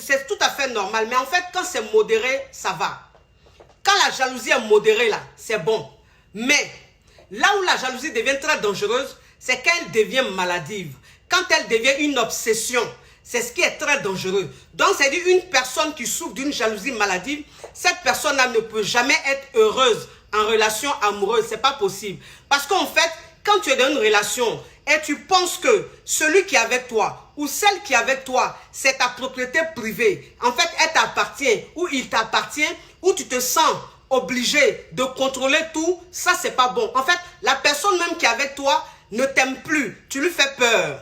c'est tout à fait normal. Mais en fait, quand c'est modéré, ça va. Quand la jalousie est modérée, là, c'est bon. Mais là où la jalousie devient très dangereuse, c'est quand elle devient maladive. Quand elle devient une obsession, c'est ce qui est très dangereux. Donc, c'est-à-dire une personne qui souffre d'une jalousie maladive, cette personne-là ne peut jamais être heureuse en relation amoureuse. C'est pas possible. Parce qu'en fait, quand tu es dans une relation et tu penses que celui qui est avec toi ou celle qui est avec toi, c'est ta propriété privée. En fait, elle t'appartient ou il t'appartient ou tu te sens obligé de contrôler tout, ça c'est pas bon. En fait, la personne même qui est avec toi ne t'aime plus. Tu lui fais peur.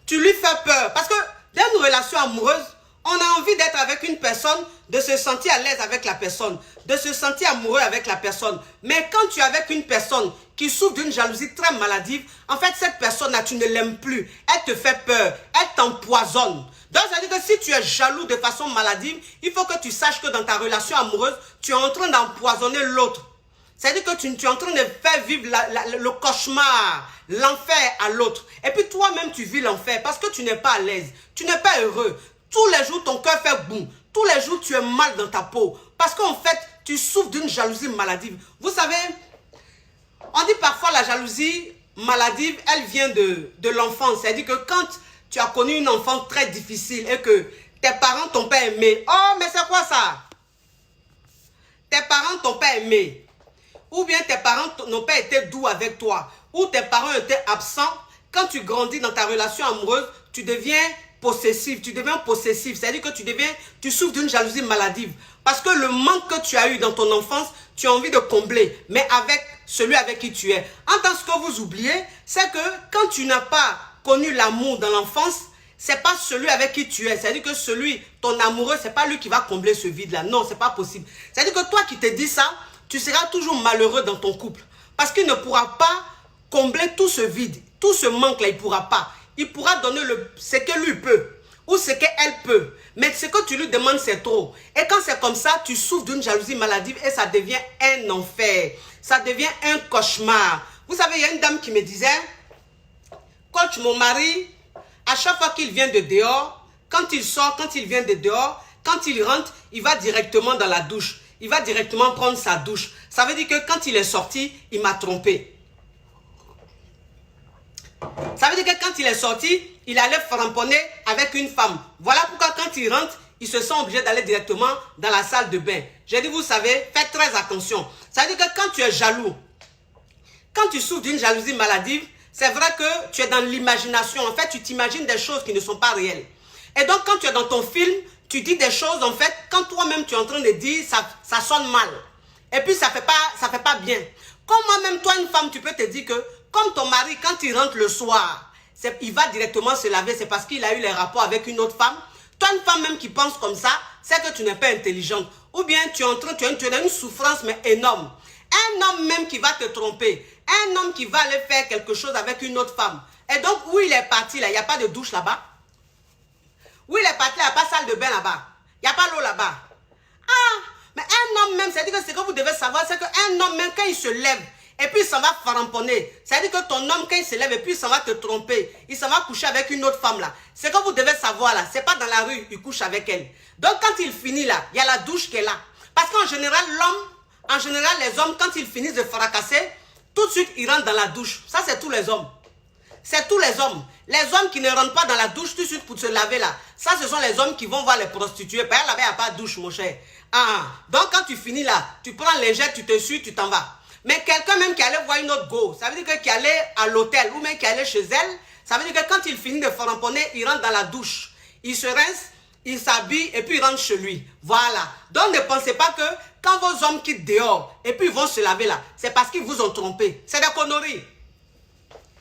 Tu lui fais peur. Parce que dans une relation amoureuse, on a envie d'être avec une personne, de se sentir à l'aise avec la personne, de se sentir amoureux avec la personne. Mais quand tu es avec une personne qui souffre d'une jalousie très maladive, en fait, cette personne-là, tu ne l'aimes plus. Elle te fait peur. Elle t'empoisonne. Donc, ça veut dire que si tu es jaloux de façon maladive, il faut que tu saches que dans ta relation amoureuse, tu es en train d'empoisonner l'autre. C'est-à-dire que tu es en train de faire vivre le cauchemar, l'enfer à l'autre. Et puis toi-même, tu vis l'enfer parce que tu n'es pas à l'aise. Tu n'es pas heureux. Tous les jours, ton cœur fait boum. Tous les jours, tu es mal dans ta peau. Parce qu'en fait, tu souffres d'une jalousie maladive. Vous savez, on dit parfois la jalousie maladive, elle vient de l'enfance. C'est-à-dire que quand tu as connu une enfance très difficile et que tes parents t'ont pas aimé. Oh, mais c'est quoi ça? Tes parents t'ont pas aimé. Ou bien tes parents n'ont pas été doux avec toi. Ou tes parents étaient absents. Quand tu grandis dans ta relation amoureuse, tu deviens possessif. Tu deviens possessif. C'est-à-dire que tu souffres d'une jalousie maladive. Parce que le manque que tu as eu dans ton enfance, tu as envie de combler. Mais avec celui avec qui tu es. En tant que vous oubliez, c'est que quand tu n'as pas connu l'amour dans l'enfance, c'est pas celui avec qui tu es. C'est-à-dire que ton amoureux, c'est pas lui qui va combler ce vide-là. Non, c'est pas possible. C'est-à-dire que toi qui te dis ça, tu seras toujours malheureux dans ton couple. Parce qu'il ne pourra pas combler tout ce vide, tout ce manque-là, il ne pourra pas. Il pourra donner ce que lui peut ou ce qu'elle peut. Mais ce que tu lui demandes, c'est trop. Et quand c'est comme ça, tu souffres d'une jalousie maladive et ça devient un enfer. Ça devient un cauchemar. Vous savez, il y a une dame qui me disait, coach, mon mari, à chaque fois qu'il vient de dehors, quand il sort, quand il vient de dehors, quand il rentre, il va directement dans la douche. Il va directement prendre sa douche. Ça veut dire que quand il est sorti, il m'a trompé. Ça veut dire que quand il est sorti, il allait framponner avec une femme. Voilà pourquoi quand il rentre, il se sent obligé d'aller directement dans la salle de bain. J'ai dit, vous savez, faites très attention. Ça veut dire que quand tu es jaloux, quand tu souffres d'une jalousie maladive, c'est vrai que tu es dans l'imagination. En fait, tu t'imagines des choses qui ne sont pas réelles. Et donc, quand tu es dans ton film, tu dis des choses, en fait, quand toi-même tu es en train de dire, ça sonne mal. Et puis, ça fait pas bien. Comme moi-même, toi, une femme, tu peux te dire que, comme ton mari, quand il rentre le soir, il va directement se laver, c'est parce qu'il a eu les rapports avec une autre femme. Toi, une femme même qui pense comme ça, c'est que tu n'es pas intelligente. Ou bien, tu es dans une souffrance, mais énorme. Un homme même qui va te tromper. Un homme qui va aller faire quelque chose avec une autre femme. Et donc, où il est parti, là, il n'y a pas de douche là-bas. Où il est parti, il n'y a pas de salle de bain là-bas. Il n'y a pas l'eau là-bas. Ah, mais un homme même, c'est-à-dire que ce que vous devez savoir, c'est qu'un homme même, quand il se lève, et puis il s'en va faramponner. C'est-à-dire que ton homme, quand il se lève, et puis il s'en va te tromper, il s'en va coucher avec une autre femme là. Ce que vous devez savoir là, c'est pas dans la rue, il couche avec elle. Donc quand il finit là, il y a la douche qui est là. Parce qu'en général, les hommes, quand ils finissent de fracasser, tout de suite, ils rentrent dans la douche. Ça, c'est tous les hommes. C'est tous les hommes. Les hommes qui ne rentrent pas dans la douche tout de suite pour se laver là. Ça, ce sont les hommes qui vont voir les prostituées. Parce que là-bas, il n'y a pas de douche, mon cher. Ah, donc quand tu finis là, tu prends les jets, tu te suis, tu t'en vas. Mais quelqu'un même qui allait voir une autre go, ça veut dire que qui allait à l'hôtel ou même qui allait chez elle, ça veut dire que quand il finit de faramponner, il rentre dans la douche. Il se rince, il s'habille et puis il rentre chez lui. Voilà. Donc ne pensez pas que quand vos hommes quittent dehors et puis ils vont se laver là, c'est parce qu'ils vous ont trompé. C'est des conneries.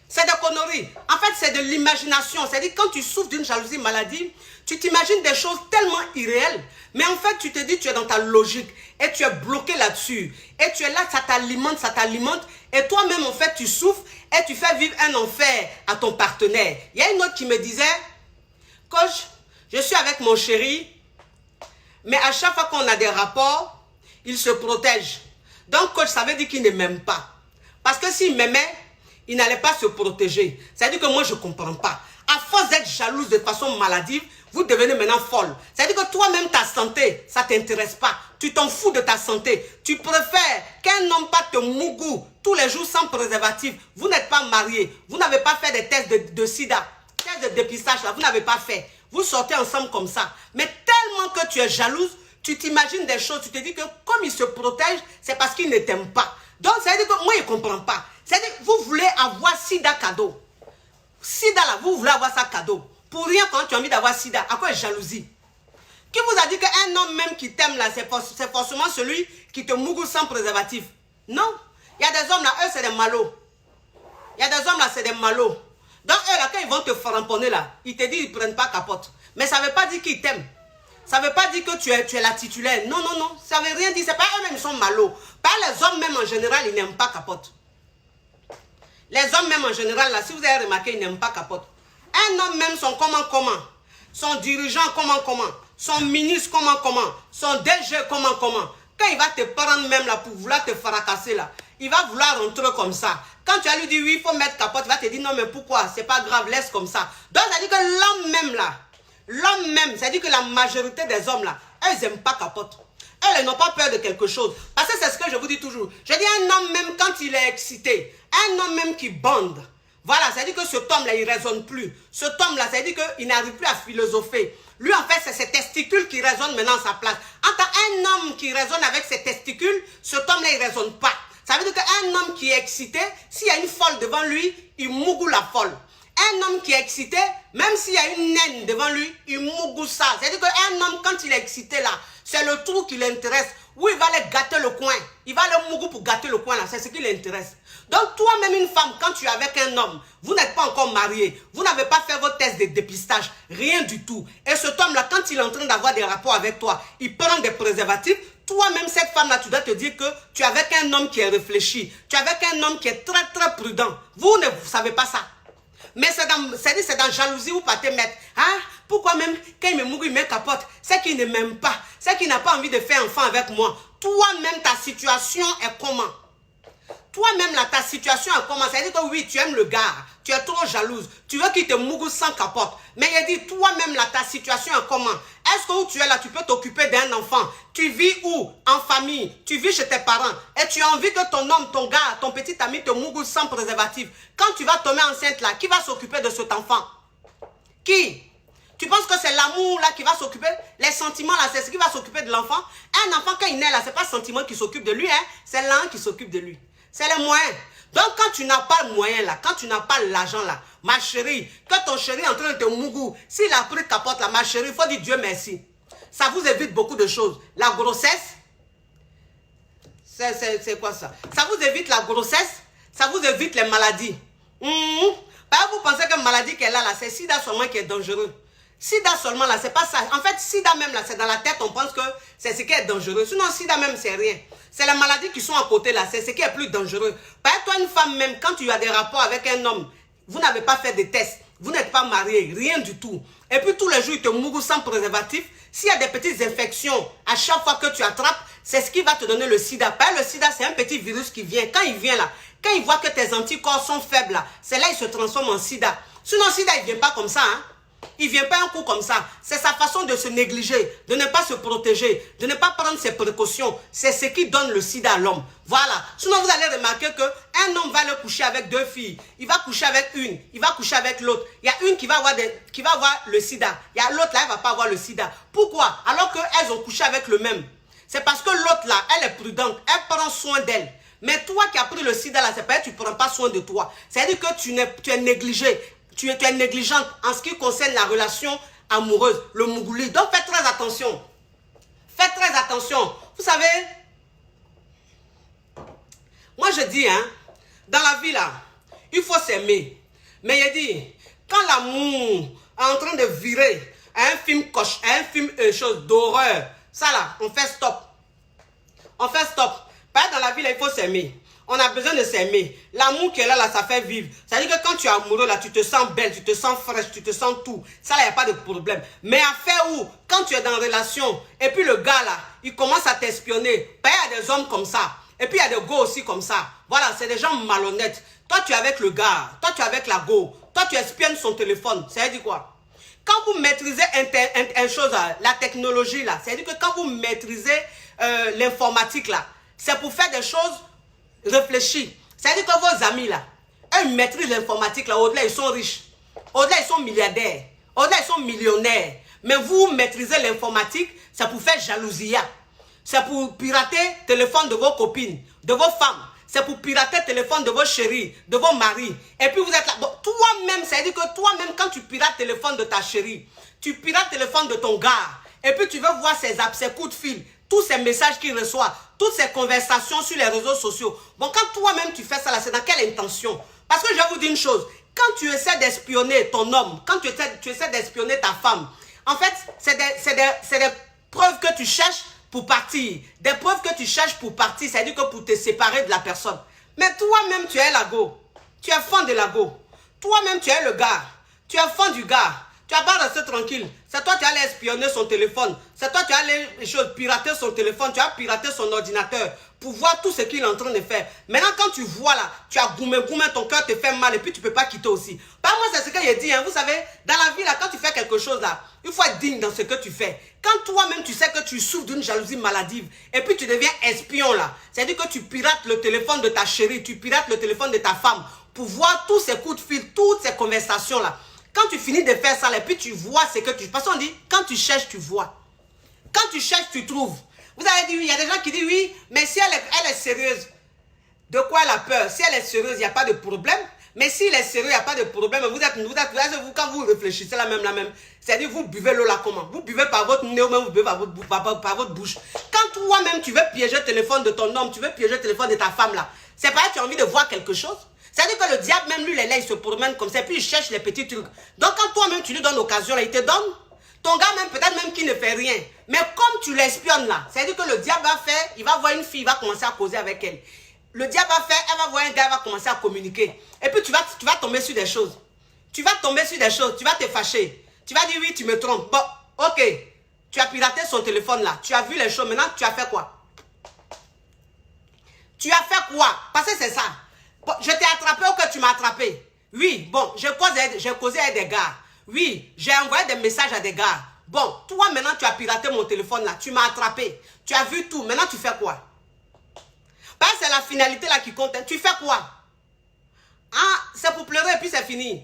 C'est des conneries. En fait, c'est de l'imagination. C'est-à-dire quand tu souffres d'une jalousie maladive, tu t'imagines des choses tellement irréelles. Mais en fait, tu te dis, tu es dans ta logique et tu es bloqué là-dessus. Et tu es là, ça t'alimente, ça t'alimente. Et toi-même, en fait, tu souffres et tu fais vivre un enfer à ton partenaire. Il y a une autre qui me disait, coach, je suis avec mon chéri, mais à chaque fois qu'on a des rapports, il se protège. Donc, coach, ça veut dire qu'il ne m'aime pas. Parce que s'il m'aimait, il n'allait pas se protéger. C'est-à-dire que moi, je ne comprends pas. À force d'être jalouse de façon maladive, vous devenez maintenant folle. C'est-à-dire que toi-même, ta santé, ça ne t'intéresse pas. Tu t'en fous de ta santé. Tu préfères qu'un homme pas te mougou tous les jours sans préservatif. Vous n'êtes pas marié. Vous n'avez pas fait des tests de sida. Tests de dépistage, là, vous n'avez pas fait. Vous sortez ensemble comme ça. Mais tellement que tu es jalouse, tu t'imagines des choses. Tu te dis que comme il se protège, c'est parce qu'il ne t'aime pas. Donc, ça veut dire que moi, je ne comprends pas. C'est-à-dire que vous voulez avoir sida cadeau. Sida, là, vous voulez avoir ça cadeau. Pour rien, quand tu as envie d'avoir sida, à quoi est jalousie? Qui vous a dit qu'un homme même qui t'aime là, c'est forcément celui qui te mougoule sans préservatif? Non. Il y a des hommes là, eux, c'est des malots. Il y a des hommes là, c'est des malots. Donc, eux là, quand ils vont te framponner là, ils te disent qu'ils ne prennent pas capote. Mais ça ne veut pas dire qu'ils t'aiment. Ça ne veut pas dire que tu es la titulaire. Non, non, non. Ça ne veut rien dire. C'est pas eux-mêmes, ils sont malots. Pas les hommes même en général, ils n'aiment pas capote. Les hommes même en général, là, si vous avez remarqué, ils n'aiment pas capote. Un homme même, son comment, son dirigeant comment, son ministre comment, son DG comment. Quand il va te prendre même là pour vouloir te fracasser là, il va vouloir rentrer comme ça. Quand tu as lui dit oui, il faut mettre capote, il va te dire non mais pourquoi? C'est pas grave, laisse comme ça. Donc ça dit que l'homme même là, l'homme même, ça dit que la majorité des hommes là, eux ils n'aiment pas capote. Eux, ils n'ont pas peur de quelque chose. Parce que c'est ce que je vous dis toujours. Je dis un homme même quand il est excité, un homme même qui bande, voilà, ça dit que cet homme-là, il ne raisonne plus. Cet homme-là, ça dit qu'il n'arrive plus à philosopher. Lui, en fait, c'est ses testicules qui résonnent maintenant à sa place. En tant qu'un homme qui raisonne avec ses testicules, cet homme-là, il ne raisonne pas. Ça veut dire qu'un homme qui est excité, s'il y a une folle devant lui, il mougoule la folle. Un homme qui est excité, même s'il y a une naine devant lui, il mougoule ça. C'est-à-dire qu'un homme, quand il est excité là, c'est le trou qui l'intéresse. Ou il va aller gâter le coin. Il va aller mougou pour gâter le coin là. C'est ce qui l'intéresse. Donc toi-même une femme, quand tu es avec un homme, vous n'êtes pas encore marié. Vous n'avez pas fait votre test de dépistage. Rien du tout. Et cet homme-là, quand il est en train d'avoir des rapports avec toi, il prend des préservatifs. Toi-même, cette femme-là, tu dois te dire que tu es avec un homme qui est réfléchi. Tu es avec un homme qui est très, très prudent. Vous ne savez pas ça. Mais c'est dans jalousie, vous partez mettre. Hein? Pourquoi même, quand il me mouille, il me capote? C'est qu'il ne m'aime pas. C'est qu'il n'a pas envie de faire enfant avec moi. Toi-même, ta situation est comment? Toi-même, là, ta situation est comment? Ça veut dire que oui, tu aimes le gars. Tu es trop jalouse. Tu veux qu'il te mouille sans capote. Mais il dit, toi-même, là, ta situation est comment? Est-ce que où tu es là, tu peux t'occuper d'un enfant? Tu vis où? En famille. Tu vis chez tes parents. Et tu as envie que ton homme, ton gars, ton petit ami te mouille sans préservatif. Quand tu vas tomber enceinte là, qui va s'occuper de cet enfant? Qui? Tu penses que c'est l'amour là qui va s'occuper? Les sentiments là, c'est ce qui va s'occuper de l'enfant? Un enfant quand il naît là, c'est pas le sentiment qui s'occupe de lui, hein? C'est l'un qui s'occupe de lui. C'est les moyens. Donc quand tu n'as pas le moyen là, quand tu n'as pas l'argent là, ma chérie, que ton chéri est en train de te mougou, s'il a pris capote là, ma chérie, il faut dire Dieu merci. Ça vous évite beaucoup de choses. La grossesse, c'est quoi ça? Ça vous évite la grossesse, ça vous évite les maladies. Vous pensez que maladie qu'elle a là, c'est sida seulement qui est dangereux. Sida seulement là, c'est pas ça. En fait, sida même là, c'est dans la tête, on pense que c'est ce qui est dangereux. Sinon, sida même, c'est rien. C'est les maladies qui sont à côté là, c'est ce qui est plus dangereux. Par exemple, toi, une femme même, quand tu as des rapports avec un homme, vous n'avez pas fait de tests, vous n'êtes pas marié, rien du tout. Et puis tous les jours, il te mouille sans préservatif. S'il y a des petites infections, à chaque fois que tu attrapes, c'est ce qui va te donner le sida. Par exemple, le sida, c'est un petit virus qui vient. Quand il vient là, quand il voit que tes anticorps sont faibles là, c'est là qu'il se transforme en sida. Sinon, sida, il ne vient pas comme ça, hein. Il ne vient pas un coup comme ça. C'est sa façon de se négliger, de ne pas se protéger, de ne pas prendre ses précautions. C'est ce qui donne le sida à l'homme. Voilà. Sinon, vous allez remarquer qu'un homme va le coucher avec deux filles. Il va coucher avec une, il va coucher avec l'autre. Il y a une qui va avoir le sida. Il y a l'autre là, elle ne va pas avoir le sida. Pourquoi? Alors qu'elles ont couché avec le même. C'est parce que l'autre là, elle est prudente. Elle prend soin d'elle. Mais toi qui as pris le sida là, c'est pas que tu ne prends pas soin de toi. C'est-à-dire que tu es négligé. Tu es négligente en ce qui concerne la relation amoureuse, le mougouli. Donc faites très attention. Faites très attention. Vous savez, moi je dis, hein, dans la vie là, il faut s'aimer. Mais il dit, quand l'amour est en train de virer à un film chose d'horreur, ça là, on fait stop. On fait stop. Pas dans la vie là, il faut s'aimer. On a besoin de s'aimer. L'amour qui est là, ça fait vivre. Ça veut dire que quand tu es amoureux, là, tu te sens belle, tu te sens fraîche, tu te sens tout. Ça, là, il n'y a pas de problème. Mais à faire où? Quand tu es dans une relation, et puis le gars, là, il commence à t'espionner. Ben, il y a des hommes comme ça. Et puis, il y a des gars aussi comme ça. Voilà, c'est des gens malhonnêtes. Toi, tu es avec le gars. Toi, tu es avec la go. Toi, tu espionnes son téléphone. Ça veut dire quoi? Quand vous maîtrisez la technologie, là, c'est-à-dire que quand vous maîtrisez l'informatique, là, c'est pour faire des choses réfléchies. C'est-à-dire que vos amis, là, eux, ils maîtrisent l'informatique, là, au-delà, ils sont riches. Au-delà, ils sont milliardaires. Au-delà, ils sont millionnaires. Mais vous maîtrisez l'informatique, c'est pour faire jalousie. C'est pour pirater le téléphone de vos copines, de vos femmes. C'est pour pirater le téléphone de vos chéris, de vos maris. Et puis vous êtes là. Bon, toi-même, ça veut dire que toi-même, quand tu pirates le téléphone de ta chérie, tu pirates le téléphone de ton gars, et puis tu veux voir ses apps, ses coups de fil, tous ces messages qu'il reçoit, toutes ces conversations sur les réseaux sociaux. Bon, quand toi-même tu fais ça, là, c'est dans quelle intention? Parce que je vais vous dire une chose. Quand tu essaies d'espionner ton homme, quand tu essaies d'espionner ta femme, en fait, c'est des preuves que tu cherches pour partir. Des preuves que tu cherches pour partir, c'est-à-dire que pour te séparer de la personne. Mais toi-même, tu es l'ago. Tu es fan de l'ago. Toi-même, tu es le gars. Tu es fan du gars. Tu n'as pas resté tranquille. C'est toi qui allais espionner son téléphone. C'est toi qui allais pirater son téléphone. Tu as piraté son ordinateur pour voir tout ce qu'il est en train de faire. Maintenant, quand tu vois là, tu as goumé, ton cœur te fait mal et puis tu ne peux pas quitter aussi. Par moi, c'est ce que j'ai dit. Hein. Vous savez, dans la vie, là, quand tu fais quelque chose là, il faut être digne dans ce que tu fais. Quand toi-même, tu sais que tu souffres d'une jalousie maladive et puis tu deviens espion là, c'est-à-dire que tu pirates le téléphone de ta chérie, tu pirates le téléphone de ta femme pour voir tous ces coups de fil, toutes ces conversations là. Quand tu finis de faire ça, et puis tu vois ce que tu... Parce qu'on dit, quand tu cherches, tu vois. Quand tu cherches, tu trouves. Vous avez dit oui, il y a des gens qui disent oui, mais si elle est sérieuse, de quoi elle a peur? Si elle est sérieuse, il n'y a pas de problème. Mais s'il est sérieux, il n'y a pas de problème. Vous, quand vous réfléchissez la même, c'est-à-dire vous buvez l'eau là comment? Vous buvez par votre nez ou même vous buvez par votre bouche. Quand toi-même, tu veux piéger le téléphone de ton homme, tu veux piéger le téléphone de ta femme là, c'est pas que tu as envie de voir quelque chose? C'est-à-dire que le diable, même lui, il se promène comme ça, et puis il cherche les petits trucs. Donc quand toi-même, tu lui donnes l'occasion, là, il te donne. Ton gars, même peut-être même qui ne fait rien. Mais comme tu l'espionnes là, c'est-à-dire que le diable va faire, il va voir une fille, il va commencer à causer avec elle. Le diable va faire, elle va voir un gars, elle va commencer à communiquer. Et puis tu vas tomber sur des choses. Tu vas tomber sur des choses, tu vas te fâcher. Tu vas dire oui, tu me trompes. Bon, ok. Tu as piraté son téléphone là. Tu as vu les choses. Maintenant, tu as fait quoi? Tu as fait quoi? Parce que c'est ça. Bon, je t'ai attrapé ou que tu m'as attrapé? Oui, bon, j'ai causé avec des gars. Oui, j'ai envoyé des messages à des gars. Bon, toi maintenant tu as piraté mon téléphone là. Tu m'as attrapé. Tu as vu tout. Maintenant tu fais quoi? Parce que c'est la finalité là qui compte. Tu fais quoi? Ah, c'est pour pleurer et puis c'est fini.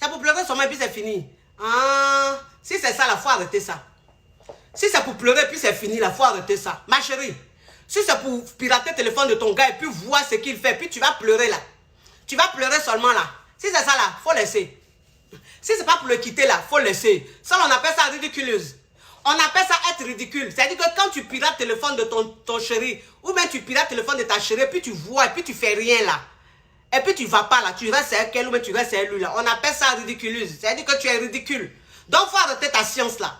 C'est pour pleurer seulement et puis c'est fini. Ah, si c'est ça, il faut arrêter ça. Si c'est pour pleurer et puis c'est fini, il faut arrêter ça. Ma chérie, si c'est pour pirater le téléphone de ton gars et puis voir ce qu'il fait, puis tu vas pleurer là. Tu vas pleurer seulement là. Si c'est ça là, faut laisser. Si c'est pas pour le quitter là, faut laisser. Ça, on appelle ça ridiculeuse. On appelle ça être ridicule. C'est-à-dire que quand tu pirates le téléphone de ton chéri, ou bien tu pirates le téléphone de ta chérie, puis tu vois, et puis tu fais rien là. Et puis tu vas pas là, tu restes avec elle, ou bien tu restes avec lui là. On appelle ça ridiculeuse. C'est-à-dire que tu es ridicule. Donc, faut arrêter ta science là.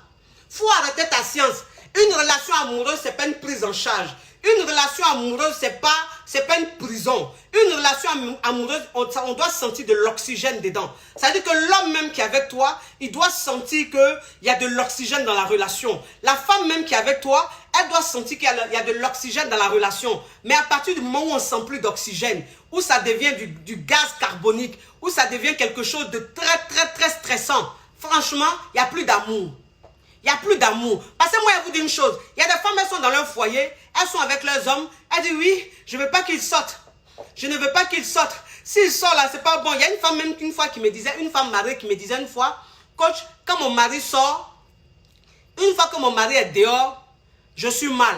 Faut arrêter ta science. Une relation amoureuse, c'est pas une prise en charge. Une relation amoureuse, c'est pas une prison. Une relation amoureuse, on doit sentir de l'oxygène dedans. C'est-à-dire que l'homme même qui est avec toi, il doit sentir qu'il y a de l'oxygène dans la relation. La femme même qui est avec toi, elle doit sentir qu'il y a de l'oxygène dans la relation. Mais à partir du moment où on ne sent plus d'oxygène, où ça devient du gaz carbonique, où ça devient quelque chose de très stressant, franchement, il n'y a plus d'amour. Il n'y a plus d'amour. Parce que moi, je vous dis une chose. Il y a des femmes, elles sont dans leur foyer, elles sont avec leurs hommes. Elles disent oui, je ne veux pas qu'ils sortent. Je ne veux pas qu'ils sortent. S'ils sortent là, c'est pas bon. Il y a une femme même une fois qui me disait, une femme mariée qui me disait une fois, coach, quand mon mari sort, une fois que mon mari est dehors, je suis mal.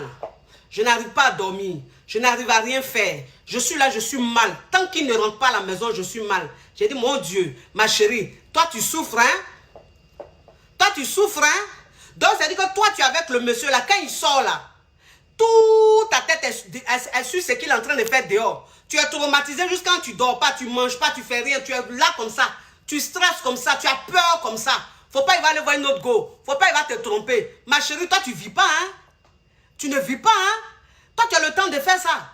Je n'arrive pas à dormir. Je n'arrive à rien faire. Je suis là, je suis mal. Tant qu'il ne rentre pas à la maison, je suis mal. J'ai dit, mon Dieu, ma chérie, toi tu souffres, hein? Toi tu souffres, hein? Donc, c'est-à-dire que toi, tu es avec le monsieur là, quand il sort là, toute ta tête est sur ce qu'il est en train de faire dehors. Tu es traumatisé juste quand tu dors pas, tu manges pas, tu fais rien, tu es là comme ça. Tu stresses comme ça, tu as peur comme ça. Faut pas, il va aller voir une autre go. Faut pas, il va te tromper. Ma chérie, toi, tu vis pas, hein? Tu ne vis pas, hein? Toi, tu as le temps de faire ça.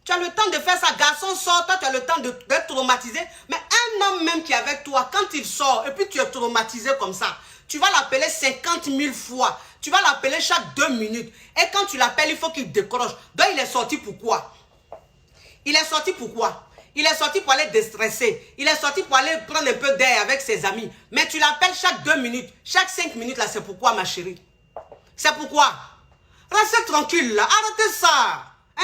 Tu as le temps de faire ça. Garçon sort, toi, tu as le temps d'être traumatisé. Mais un homme même qui est avec toi, quand il sort, et puis tu es traumatisé comme ça, tu vas l'appeler 50 000 fois. Tu vas l'appeler chaque 2 minutes. Et quand tu l'appelles, il faut qu'il décroche. Donc, il est sorti pourquoi? Il est sorti pourquoi? Il est sorti pour aller déstresser. Il est sorti pour aller prendre un peu d'air avec ses amis. Mais tu l'appelles chaque 2 minutes, chaque 5 minutes là, c'est pourquoi ma chérie? C'est pourquoi? Restez tranquille là, arrêtez ça. Hein?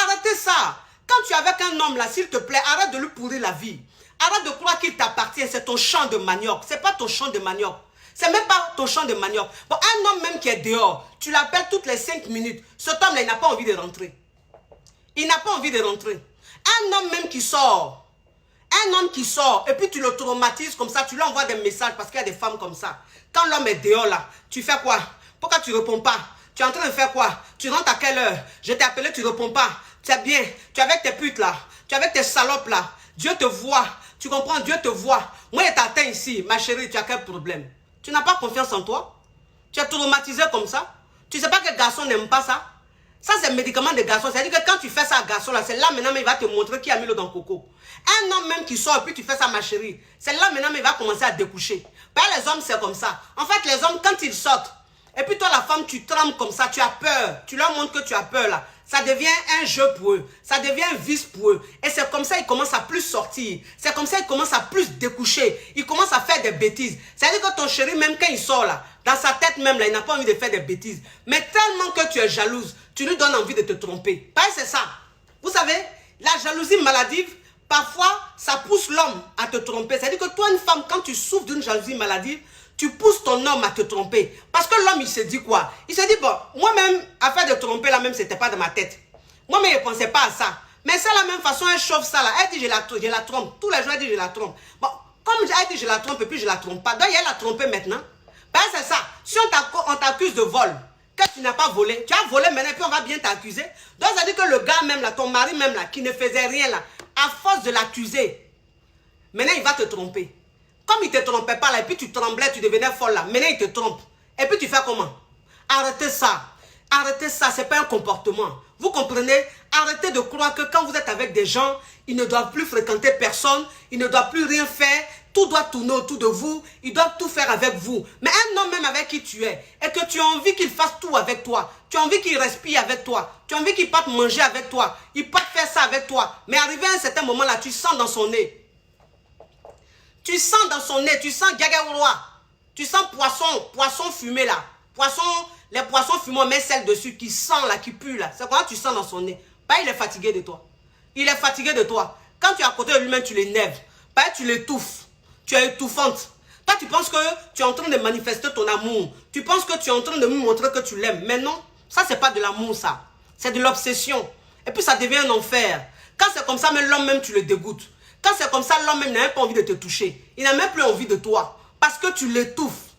Arrêtez ça. Quand tu es avec un homme là, s'il te plaît, arrête de lui pourrir la vie. Arrête de croire qu'il t'appartient, c'est ton champ de manioc. C'est pas ton champ de manioc. C'est même pas ton champ de manioc. Bon, un homme même qui est dehors, tu l'appelles toutes les 5 minutes. Cet homme là, il n'a pas envie de rentrer. Il n'a pas envie de rentrer. Un homme même qui sort, et puis tu le traumatises comme ça, tu lui envoies des messages parce qu'il y a des femmes comme ça. Quand l'homme est dehors là, tu fais quoi? Pourquoi tu ne réponds pas? Tu es en train de faire quoi? Tu rentres à quelle heure? Je t'ai appelé, tu ne réponds pas. C'est bien, tu es avec tes putes là, tu es avec tes salopes là. Dieu te voit, tu comprends? Dieu te voit. Moi, je t'atteins ici, ma chérie, tu as quel problème? Tu n'as pas confiance en toi? Tu es traumatisé comme ça? Tu ne sais pas que les garçons n'aiment pas ça? Ça, c'est un médicament de garçon. C'est-à-dire que quand tu fais ça à garçon, là, c'est là maintenant, il va te montrer qui a mis l'eau dans le coco. Un homme même qui sort et puis tu fais ça, ma chérie, c'est là maintenant, il va commencer à découcher. Pas les hommes, c'est comme ça. En fait, les hommes, quand ils sortent, et puis toi, la femme, tu trembles comme ça, tu as peur. Tu leur montres que tu as peur, là. Ça devient un jeu pour eux. Ça devient un vice pour eux. Et c'est comme ça qu'ils commencent à plus sortir. C'est comme ça qu'ils commencent à plus découcher. Ils commencent à faire des bêtises. C'est-à-dire que ton chéri, même quand il sort, là, dans sa tête même, là, il n'a pas envie de faire des bêtises. Mais tellement que tu es jalouse, tu lui donnes envie de te tromper. Pas c'est ça. Vous savez, la jalousie maladive, parfois, ça pousse l'homme à te tromper. C'est-à-dire que toi, une femme, quand tu souffres d'une jalousie maladive, tu pousses ton homme à te tromper. Parce que l'homme, il se dit quoi? Il se dit, bon, moi-même, affaire de tromper, là même, c'était pas dans ma tête. Moi-même, je ne pensais pas à ça. Mais c'est la même façon, elle chauffe ça, là. Elle dit, je la trompe. Tous les jours, elle dit, je la trompe. Bon, comme elle dit, je la trompe, et puis je la trompe pas. Donc, elle l'a trompé maintenant. Ben, c'est ça. Si on t'accuse de vol, que tu n'as pas volé, tu as volé maintenant, et puis on va bien t'accuser. Donc, ça dit que le gars même, là, ton mari même, là, qui ne faisait rien, là, à force de l'accuser, maintenant, il va te tromper. Comme il ne te trompait pas là, et puis tu tremblais, tu devenais folle là, maintenant il te trompe. Et puis tu fais comment? Arrêtez ça. Arrêtez ça, ce n'est pas un comportement. Vous comprenez? Arrêtez de croire que quand vous êtes avec des gens, ils ne doivent plus fréquenter personne, ils ne doivent plus rien faire, tout doit tourner autour de vous, ils doivent tout faire avec vous. Mais un homme même avec qui tu es, et que tu as envie qu'il fasse tout avec toi, tu as envie qu'il respire avec toi, tu as envie qu'il parte manger avec toi, il parte faire ça avec toi, mais arrivé à un certain moment là, tu sens dans son nez. Tu sens dans son nez, tu sens gagaouroua, tu sens poisson fumé là, les poissons fumés, on met celle dessus qui sent là, qui pue là. C'est quoi tu sens dans son nez? Pas il est fatigué de toi. Il est fatigué de toi. Quand tu es à côté de lui-même, tu l'énerves. Pas tu l'étouffes. Tu es étouffante. Toi, tu penses que tu es en train de manifester ton amour. Tu penses que tu es en train de lui montrer que tu l'aimes. Mais non, ça, c'est pas de l'amour, ça. C'est de l'obsession. Et puis, ça devient un enfer. Quand c'est comme ça, même l'homme même, tu le dégoûtes. Quand c'est comme ça, l'homme même n'a même pas envie de te toucher. Il n'a même plus envie de toi. Parce que tu l'étouffes.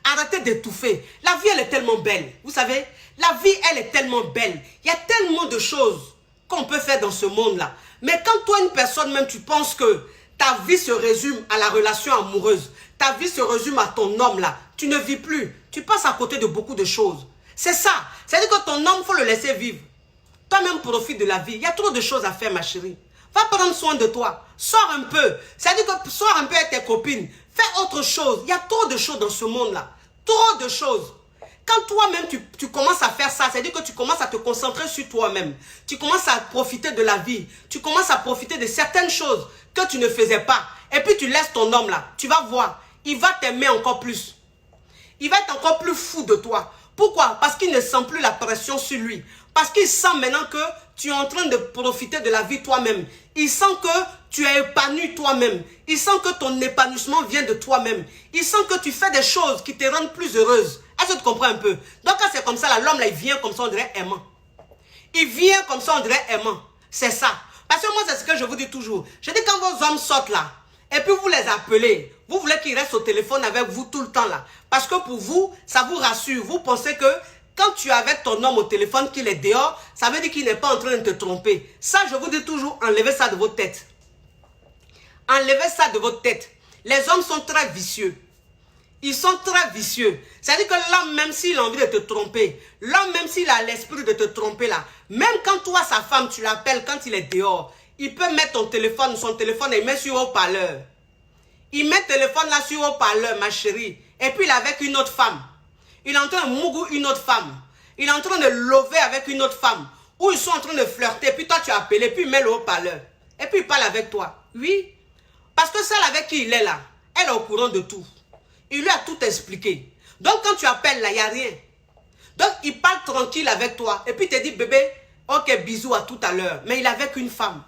Arrêtez d'étouffer. La vie, elle est tellement belle. Vous savez, la vie, elle est tellement belle. Il y a tellement de choses qu'on peut faire dans ce monde-là. Mais quand toi, une personne même, tu penses que ta vie se résume à la relation amoureuse, ta vie se résume à ton homme-là, tu ne vis plus. Tu passes à côté de beaucoup de choses. C'est ça. C'est-à-dire que ton homme, il faut le laisser vivre. Toi-même, profite de la vie. Il y a trop de choses à faire, ma chérie. Va prendre soin de toi. Sors un peu. C'est-à-dire que sors un peu avec tes copines. Fais autre chose. Il y a trop de choses dans ce monde-là. Trop de choses. Quand toi-même, tu commences à faire ça, c'est-à-dire que tu commences à te concentrer sur toi-même. Tu commences à profiter de la vie. Tu commences à profiter de certaines choses que tu ne faisais pas. Et puis tu laisses ton homme là. Tu vas voir. Il va t'aimer encore plus. Il va être encore plus fou de toi. Pourquoi? Parce qu'il ne sent plus la pression sur lui. Parce qu'il sent maintenant que tu es en train de profiter de la vie toi-même. Il sent que tu es épanoui toi-même. Il sent que ton épanouissement vient de toi-même. Il sent que tu fais des choses qui te rendent plus heureuse. Est-ce que tu comprends un peu? Donc quand c'est comme ça, l'homme là, il vient comme ça, on dirait aimant. Il vient comme ça, on dirait aimant. C'est ça. Parce que moi, c'est ce que je vous dis toujours. Je dis quand vos hommes sortent là, et puis vous les appelez, vous voulez qu'ils restent au téléphone avec vous tout le temps là. Parce que pour vous, ça vous rassure. Vous pensez que quand tu es avec ton homme au téléphone, qu'il est dehors, ça veut dire qu'il n'est pas en train de te tromper. Ça, je vous dis toujours, enlevez ça de votre tête. Enlevez ça de votre tête. Les hommes sont très vicieux. Ils sont très vicieux. C'est-à-dire que l'homme, même s'il a envie de te tromper, l'homme, même s'il a l'esprit de te tromper là, même quand toi, sa femme, tu l'appelles quand il est dehors, il peut mettre ton téléphone, son téléphone, et il met sur haut-parleur. Il met le téléphone là sur haut-parleur, ma chérie. Et puis il est avec une autre femme. Il est en train de mougou une autre femme. Il est en train de lover avec une autre femme. Ou ils sont en train de flirter. Puis toi, tu as appelé. Puis il met le haut-parleur. Et puis il parle avec toi. Oui. Parce que celle avec qui il est là, elle est au courant de tout. Il lui a tout expliqué. Donc quand tu appelles là, il n'y a rien. Donc il parle tranquille avec toi. Et puis il te dit, bébé, ok, bisous, à tout à l'heure. Mais il est avec une femme.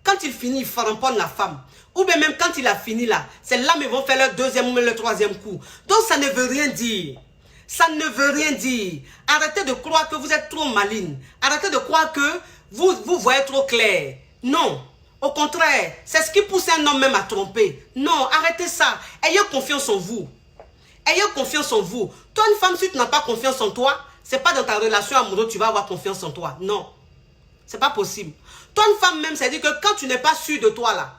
Quand il finit, il framponne la femme. Ou bien même quand il a fini là, c'est là qu'ils vont faire le deuxième ou le troisième coup. Donc ça ne veut rien dire. Ça ne veut rien dire. Arrêtez de croire que vous êtes trop maligne. Arrêtez de croire que vous voyez trop clair. Non. Au contraire, c'est ce qui pousse un homme même à tromper. Non, arrêtez ça. Ayez confiance en vous. Ayez confiance en vous. Toi, une femme, si tu n'as pas confiance en toi, c'est pas dans ta relation amoureuse que tu vas avoir confiance en toi. Non. C'est pas possible. Toi, une femme même, c'est-à-dire que quand tu n'es pas sûr de toi là,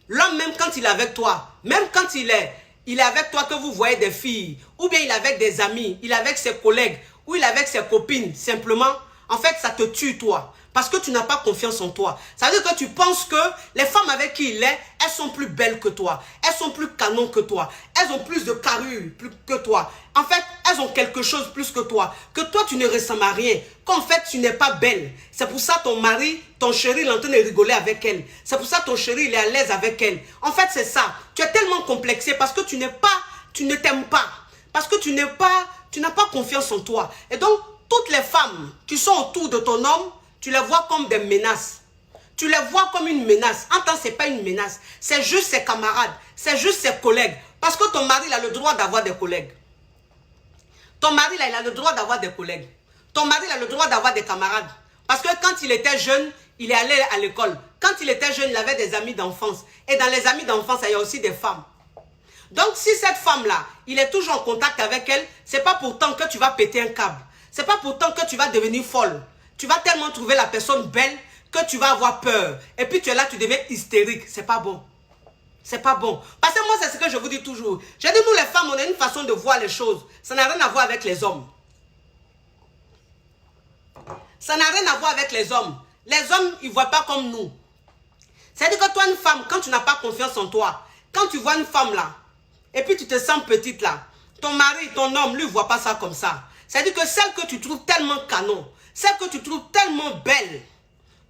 l'homme même quand il est avec toi, même quand il est avec toi que vous voyez des filles, ou bien il est avec des amis, il est avec ses collègues, ou il est avec ses copines, simplement, en fait, ça te tue toi. Parce que tu n'as pas confiance en toi. Ça veut dire que tu penses que les femmes avec qui il est, elles sont plus belles que toi. Elles sont plus canon que toi. Elles ont plus de carrure que toi. En fait, elles ont quelque chose plus que toi. Que toi, tu ne ressembles à rien. Qu'en fait, tu n'es pas belle. C'est pour ça ton mari, ton chéri, il est en train de rigoler avec elle. C'est pour ça ton chéri, il est à l'aise avec elle. En fait, c'est ça. Tu es tellement complexé parce que tu ne t'aimes pas. Parce que tu n'as pas confiance en toi. Et donc, toutes les femmes qui sont autour de ton homme, tu les vois comme des menaces. Tu les vois comme une menace. En temps, ce n'est pas une menace. C'est juste ses camarades. C'est juste ses collègues. Parce que ton mari, il a le droit d'avoir des collègues. Ton mari, là, il a le droit d'avoir des collègues. Ton mari, il a le droit d'avoir des camarades. Parce que quand il était jeune, il est allé à l'école. Quand il était jeune, il avait des amis d'enfance. Et dans les amis d'enfance, il y a aussi des femmes. Donc, si cette femme-là, il est toujours en contact avec elle, ce n'est pas pourtant que tu vas péter un câble. Ce n'est pas pourtant que tu vas devenir folle. Tu vas tellement trouver la personne belle que tu vas avoir peur. Et puis tu es là, tu deviens hystérique. C'est pas bon. C'est pas bon. Parce que moi, c'est ce que je vous dis toujours. J'ai dit, nous les femmes, on a une façon de voir les choses. Ça n'a rien à voir avec les hommes. Ça n'a rien à voir avec les hommes. Les hommes, ils ne voient pas comme nous. C'est-à-dire que toi, une femme, quand tu n'as pas confiance en toi, quand tu vois une femme là, et puis tu te sens petite là, ton mari, ton homme, lui, ne voit pas ça comme ça. C'est-à-dire que celle que tu trouves tellement canon, celle que tu trouves tellement belle,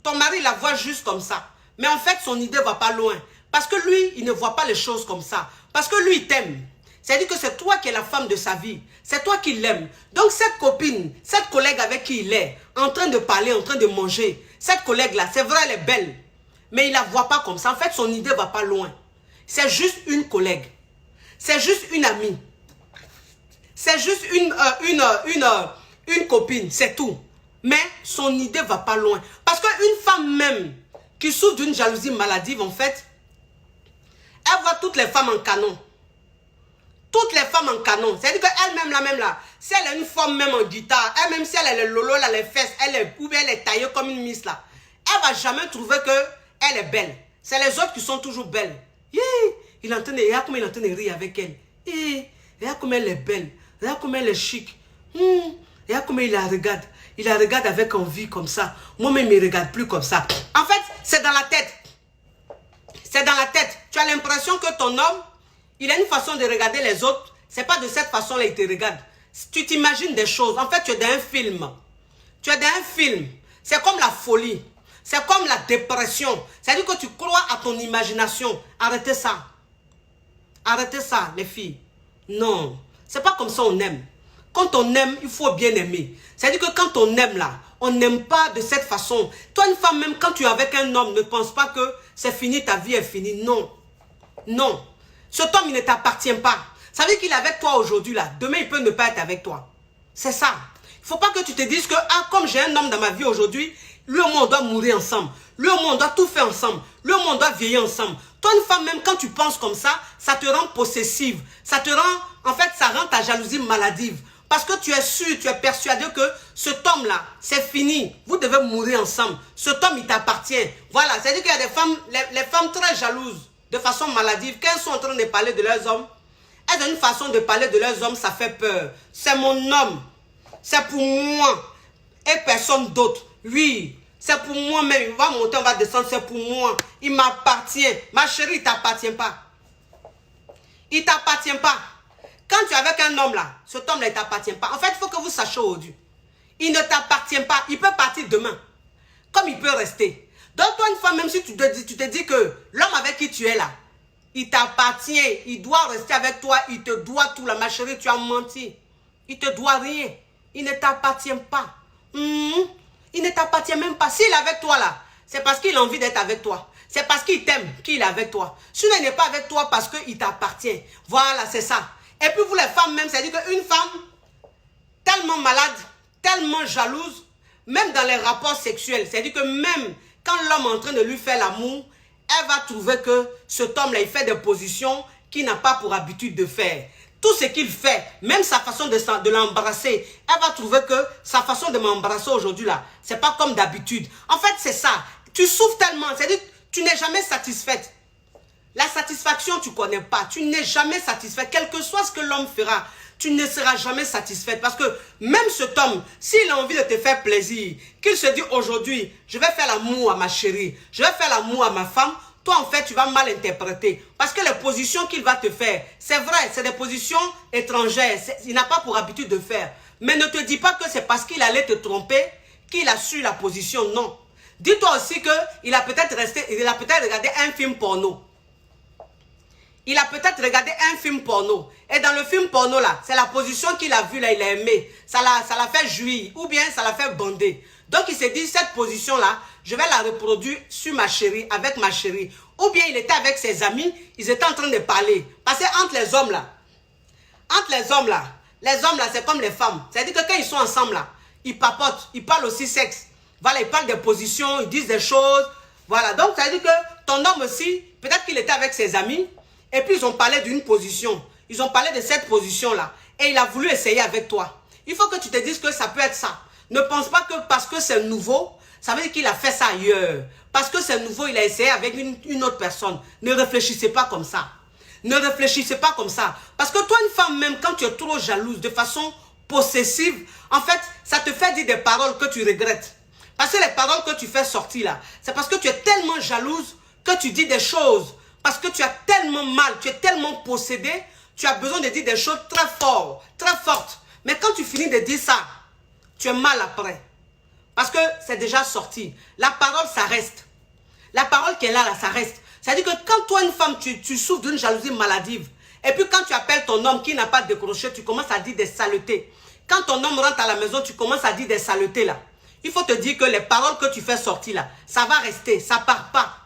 ton mari la voit juste comme ça. Mais en fait, son idée ne va pas loin. Parce que lui, il ne voit pas les choses comme ça. Parce que lui, il t'aime. C'est-à-dire que c'est toi qui es la femme de sa vie. C'est toi qui l'aimes. Donc cette copine, cette collègue avec qui il est, en train de parler, en train de manger, cette collègue-là, c'est vrai, elle est belle. Mais il ne la voit pas comme ça. En fait, son idée ne va pas loin. C'est juste une collègue. C'est juste une amie. C'est juste une copine, c'est tout. Mais son idée ne va pas loin. Parce qu'une femme même qui souffre d'une jalousie maladive, en fait, elle voit toutes les femmes en canon. Toutes les femmes en canon. C'est-à-dire qu'elle-même là, si elle est une femme même en guitare, elle-même si elle a le lolo, là, les fesses, ou bien elle est taillée comme une miss là, elle ne va jamais trouver qu'elle est belle. C'est les autres qui sont toujours belles. Il est en train de, regarde comment il est en train de rire avec elle. Regarde comment elle est belle. Regarde comment elle est chic. Regarde comment il la regarde. Il la regarde avec envie comme ça. Moi-même, il ne regarde plus comme ça. En fait, c'est dans la tête. C'est dans la tête. Tu as l'impression que ton homme, il a une façon de regarder les autres. Ce n'est pas de cette façon-là qu'il te regarde. Tu t'imagines des choses. En fait, tu es dans un film. Tu es dans un film. C'est comme la folie. C'est comme la dépression. C'est-à-dire que tu crois à ton imagination. Arrêtez ça. Arrêtez ça, les filles. Non. C'est pas comme ça on aime. Quand on aime, il faut bien aimer. C'est-à-dire que quand on aime là, on n'aime pas de cette façon. Toi, une femme, même quand tu es avec un homme, ne pense pas que c'est fini, ta vie est finie. Non. Non. Cet homme, il ne t'appartient pas. Ça veut dire qu'il est avec toi aujourd'hui là. Demain, il peut ne pas être avec toi. C'est ça. Il ne faut pas que tu te dises que, comme j'ai un homme dans ma vie aujourd'hui, lui et moi, on doit mourir ensemble. Lui et moi, on doit tout faire ensemble. Lui et moi, on doit vieillir ensemble. Toi, une femme, même quand tu penses comme ça te rend possessive. Ça te rend, en fait, ça rend ta jalousie maladive. Parce que tu es sûr, tu es persuadé que cet homme-là, c'est fini. Vous devez mourir ensemble. Cet homme, il t'appartient. Voilà, c'est-à-dire qu'il y a des femmes, les femmes très jalouses, de façon maladive, quand elles sont en train de parler de leurs hommes, elles ont une façon de parler de leurs hommes, ça fait peur. C'est mon homme. C'est pour moi. Et personne d'autre. Oui, c'est pour moi-même. Il va monter, on va descendre, c'est pour moi. Il m'appartient. Ma chérie, il ne t'appartient pas. Il ne t'appartient pas. Quand tu es avec un homme là, cet homme là, il ne t'appartient pas. En fait, il faut que vous sachiez aujourd'hui. Il ne t'appartient pas. Il peut partir demain. Comme il peut rester. Donc toi, une femme, même si tu te dis que l'homme avec qui tu es là, il t'appartient, il doit rester avec toi, il te doit tout, ma chérie, tu as menti. Il te doit rien. Il ne t'appartient pas. Il ne t'appartient même pas. S'il est avec toi là, c'est parce qu'il a envie d'être avec toi. C'est parce qu'il t'aime qu'il est avec toi. Sinon, il n'est pas avec toi parce qu'il t'appartient. Voilà, c'est ça. Et puis vous les femmes même, c'est-à-dire qu'une femme tellement malade, tellement jalouse, même dans les rapports sexuels, c'est-à-dire que même quand l'homme est en train de lui faire l'amour, elle va trouver que cet homme-là, il fait des positions qu'il n'a pas pour habitude de faire. Tout ce qu'il fait, même sa façon de l'embrasser, elle va trouver que sa façon de m'embrasser aujourd'hui là, c'est pas comme d'habitude. En fait, c'est ça. Tu souffres tellement, c'est-à-dire que tu n'es jamais satisfaite. La satisfaction, tu ne connais pas. Tu n'es jamais satisfaite. Quel que soit ce que l'homme fera, tu ne seras jamais satisfaite. Parce que même cet homme, s'il a envie de te faire plaisir, qu'il se dit aujourd'hui, je vais faire l'amour à ma chérie, je vais faire l'amour à ma femme, toi en fait, tu vas mal interpréter. Parce que les positions qu'il va te faire, c'est vrai, c'est des positions étrangères. Il n'a pas pour habitude de faire. Mais ne te dis pas que c'est parce qu'il allait te tromper qu'il a su la position. Non. Dis-toi aussi qu'il a peut-être regardé un film porno. Il a peut-être regardé un film porno. Et dans le film porno là, c'est la position qu'il a vue là, il a aimé. Ça l'a fait jouir ou bien ça l'a fait bander. Donc il s'est dit, cette position là, je vais la reproduire sur ma chérie, avec ma chérie. Ou bien il était avec ses amis, ils étaient en train de parler. Parce que entre les hommes là, les hommes là c'est comme les femmes. C'est-à-dire que quand ils sont ensemble là, ils papotent, ils parlent aussi sexe. Voilà, ils parlent des positions, ils disent des choses. Voilà, donc ça veut dire que ton homme aussi, peut-être qu'il était avec ses amis, et puis ils ont parlé d'une position. Ils ont parlé de cette position-là. Et il a voulu essayer avec toi. Il faut que tu te dises que ça peut être ça. Ne pense pas que parce que c'est nouveau, ça veut dire qu'il a fait ça ailleurs. Parce que c'est nouveau, il a essayé avec une autre personne. Ne réfléchissez pas comme ça. Ne réfléchissez pas comme ça. Parce que toi, une femme, même quand tu es trop jalouse, de façon possessive, en fait, ça te fait dire des paroles que tu regrettes. Parce que les paroles que tu fais sortir là, c'est parce que tu es tellement jalouse que tu dis des choses. Parce que tu as tellement mal, tu es tellement possédé, tu as besoin de dire des choses très fortes, très fortes. Mais quand tu finis de dire ça, tu es mal après. Parce que c'est déjà sorti. La parole, ça reste. La parole qui est là, ça reste. C'est-à-dire que quand toi, une femme, tu souffres d'une jalousie maladive, et puis quand tu appelles ton homme qui n'a pas décroché, tu commences à dire des saletés. Quand ton homme rentre à la maison, tu commences à dire des saletés là. Il faut te dire que les paroles que tu fais sortir là, ça va rester, ça ne part pas.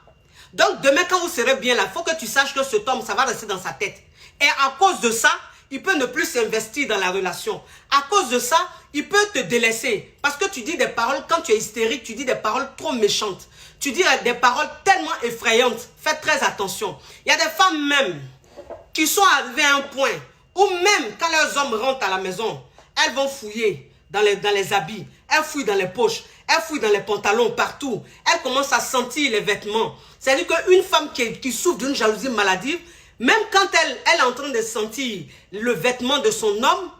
Donc demain quand vous serez bien là, il faut que tu saches que cet homme, ça va rester dans sa tête. Et à cause de ça, il peut ne plus s'investir dans la relation. À cause de ça, il peut te délaisser. Parce que tu dis des paroles, quand tu es hystérique, tu dis des paroles trop méchantes. Tu dis des paroles tellement effrayantes. Faites très attention. Il y a des femmes même qui sont arrivées à un point où même quand leurs hommes rentrent à la maison, elles vont fouiller dans les habits. Elles fouillent dans les poches. Elles fouillent dans les pantalons, partout. Elles commencent à sentir les vêtements. C'est-à-dire qu'une femme qui souffre d'une jalousie maladive, même quand elle est en train de sentir le vêtement de son homme,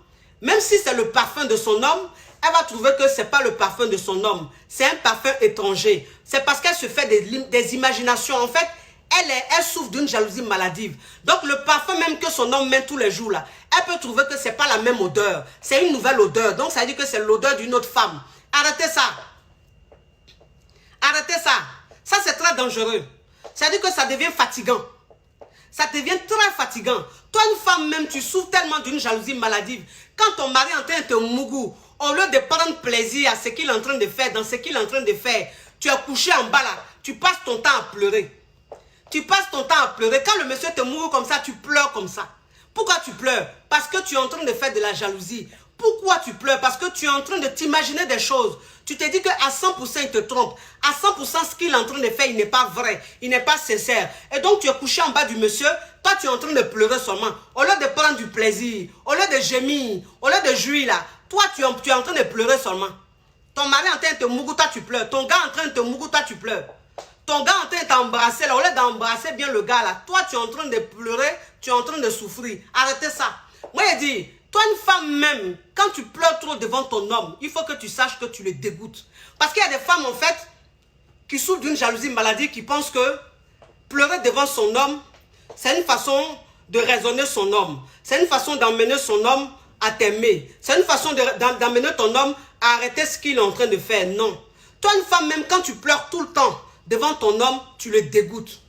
même si c'est le parfum de son homme, elle va trouver que ce n'est pas le parfum de son homme. C'est un parfum étranger. C'est parce qu'elle se fait des imaginations. En fait, elle souffre d'une jalousie maladive. Donc le parfum même que son homme met tous les jours là, elle peut trouver que ce n'est pas la même odeur. C'est une nouvelle odeur. Donc ça veut dire que c'est l'odeur d'une autre femme. Arrêtez ça. Arrêtez ça. Ça c'est très dangereux. Ça veut dire que ça devient fatigant. Ça devient très fatigant. Toi, une femme même, tu souffres tellement d'une jalousie maladive. Quand ton mari est en train de te mougou, au lieu de prendre plaisir à ce qu'il est en train de faire, dans ce qu'il est en train de faire, tu es couché en bas là, tu passes ton temps à pleurer. Tu passes ton temps à pleurer. Quand le monsieur te mourut comme ça, tu pleures comme ça. Pourquoi tu pleures? Parce que tu es en train de faire de la jalousie. Pourquoi tu pleures? Parce que tu es en train de t'imaginer des choses. Tu te dis qu'à 100% il te trompe. À 100% ce qu'il est en train de faire, il n'est pas vrai. Il n'est pas sincère. Et donc tu es couché en bas du monsieur. Toi tu es en train de pleurer seulement. Au lieu de prendre du plaisir, au lieu de gémir, au lieu de jouir là, toi tu es en train de pleurer seulement. Ton mari est en train de te mougou, toi tu pleures. Ton gars est en train de te mougou, toi tu pleures. Ton gars est en train de t'embrasser là, au lieu d'embrasser bien le gars là, toi tu es en train de pleurer, tu es en train de souffrir. Arrêtez ça. Moi je dis, toi une femme même, quand tu pleures trop devant ton homme, il faut que tu saches que tu le dégoûtes. Parce qu'il y a des femmes en fait, qui souffrent d'une jalousie maladie, qui pensent que pleurer devant son homme, c'est une façon de raisonner son homme. C'est une façon d'emmener son homme à t'aimer. C'est une façon d'emmener ton homme à arrêter ce qu'il est en train de faire. Non. Toi une femme même, quand tu pleures tout le temps devant ton homme, tu le dégoûtes.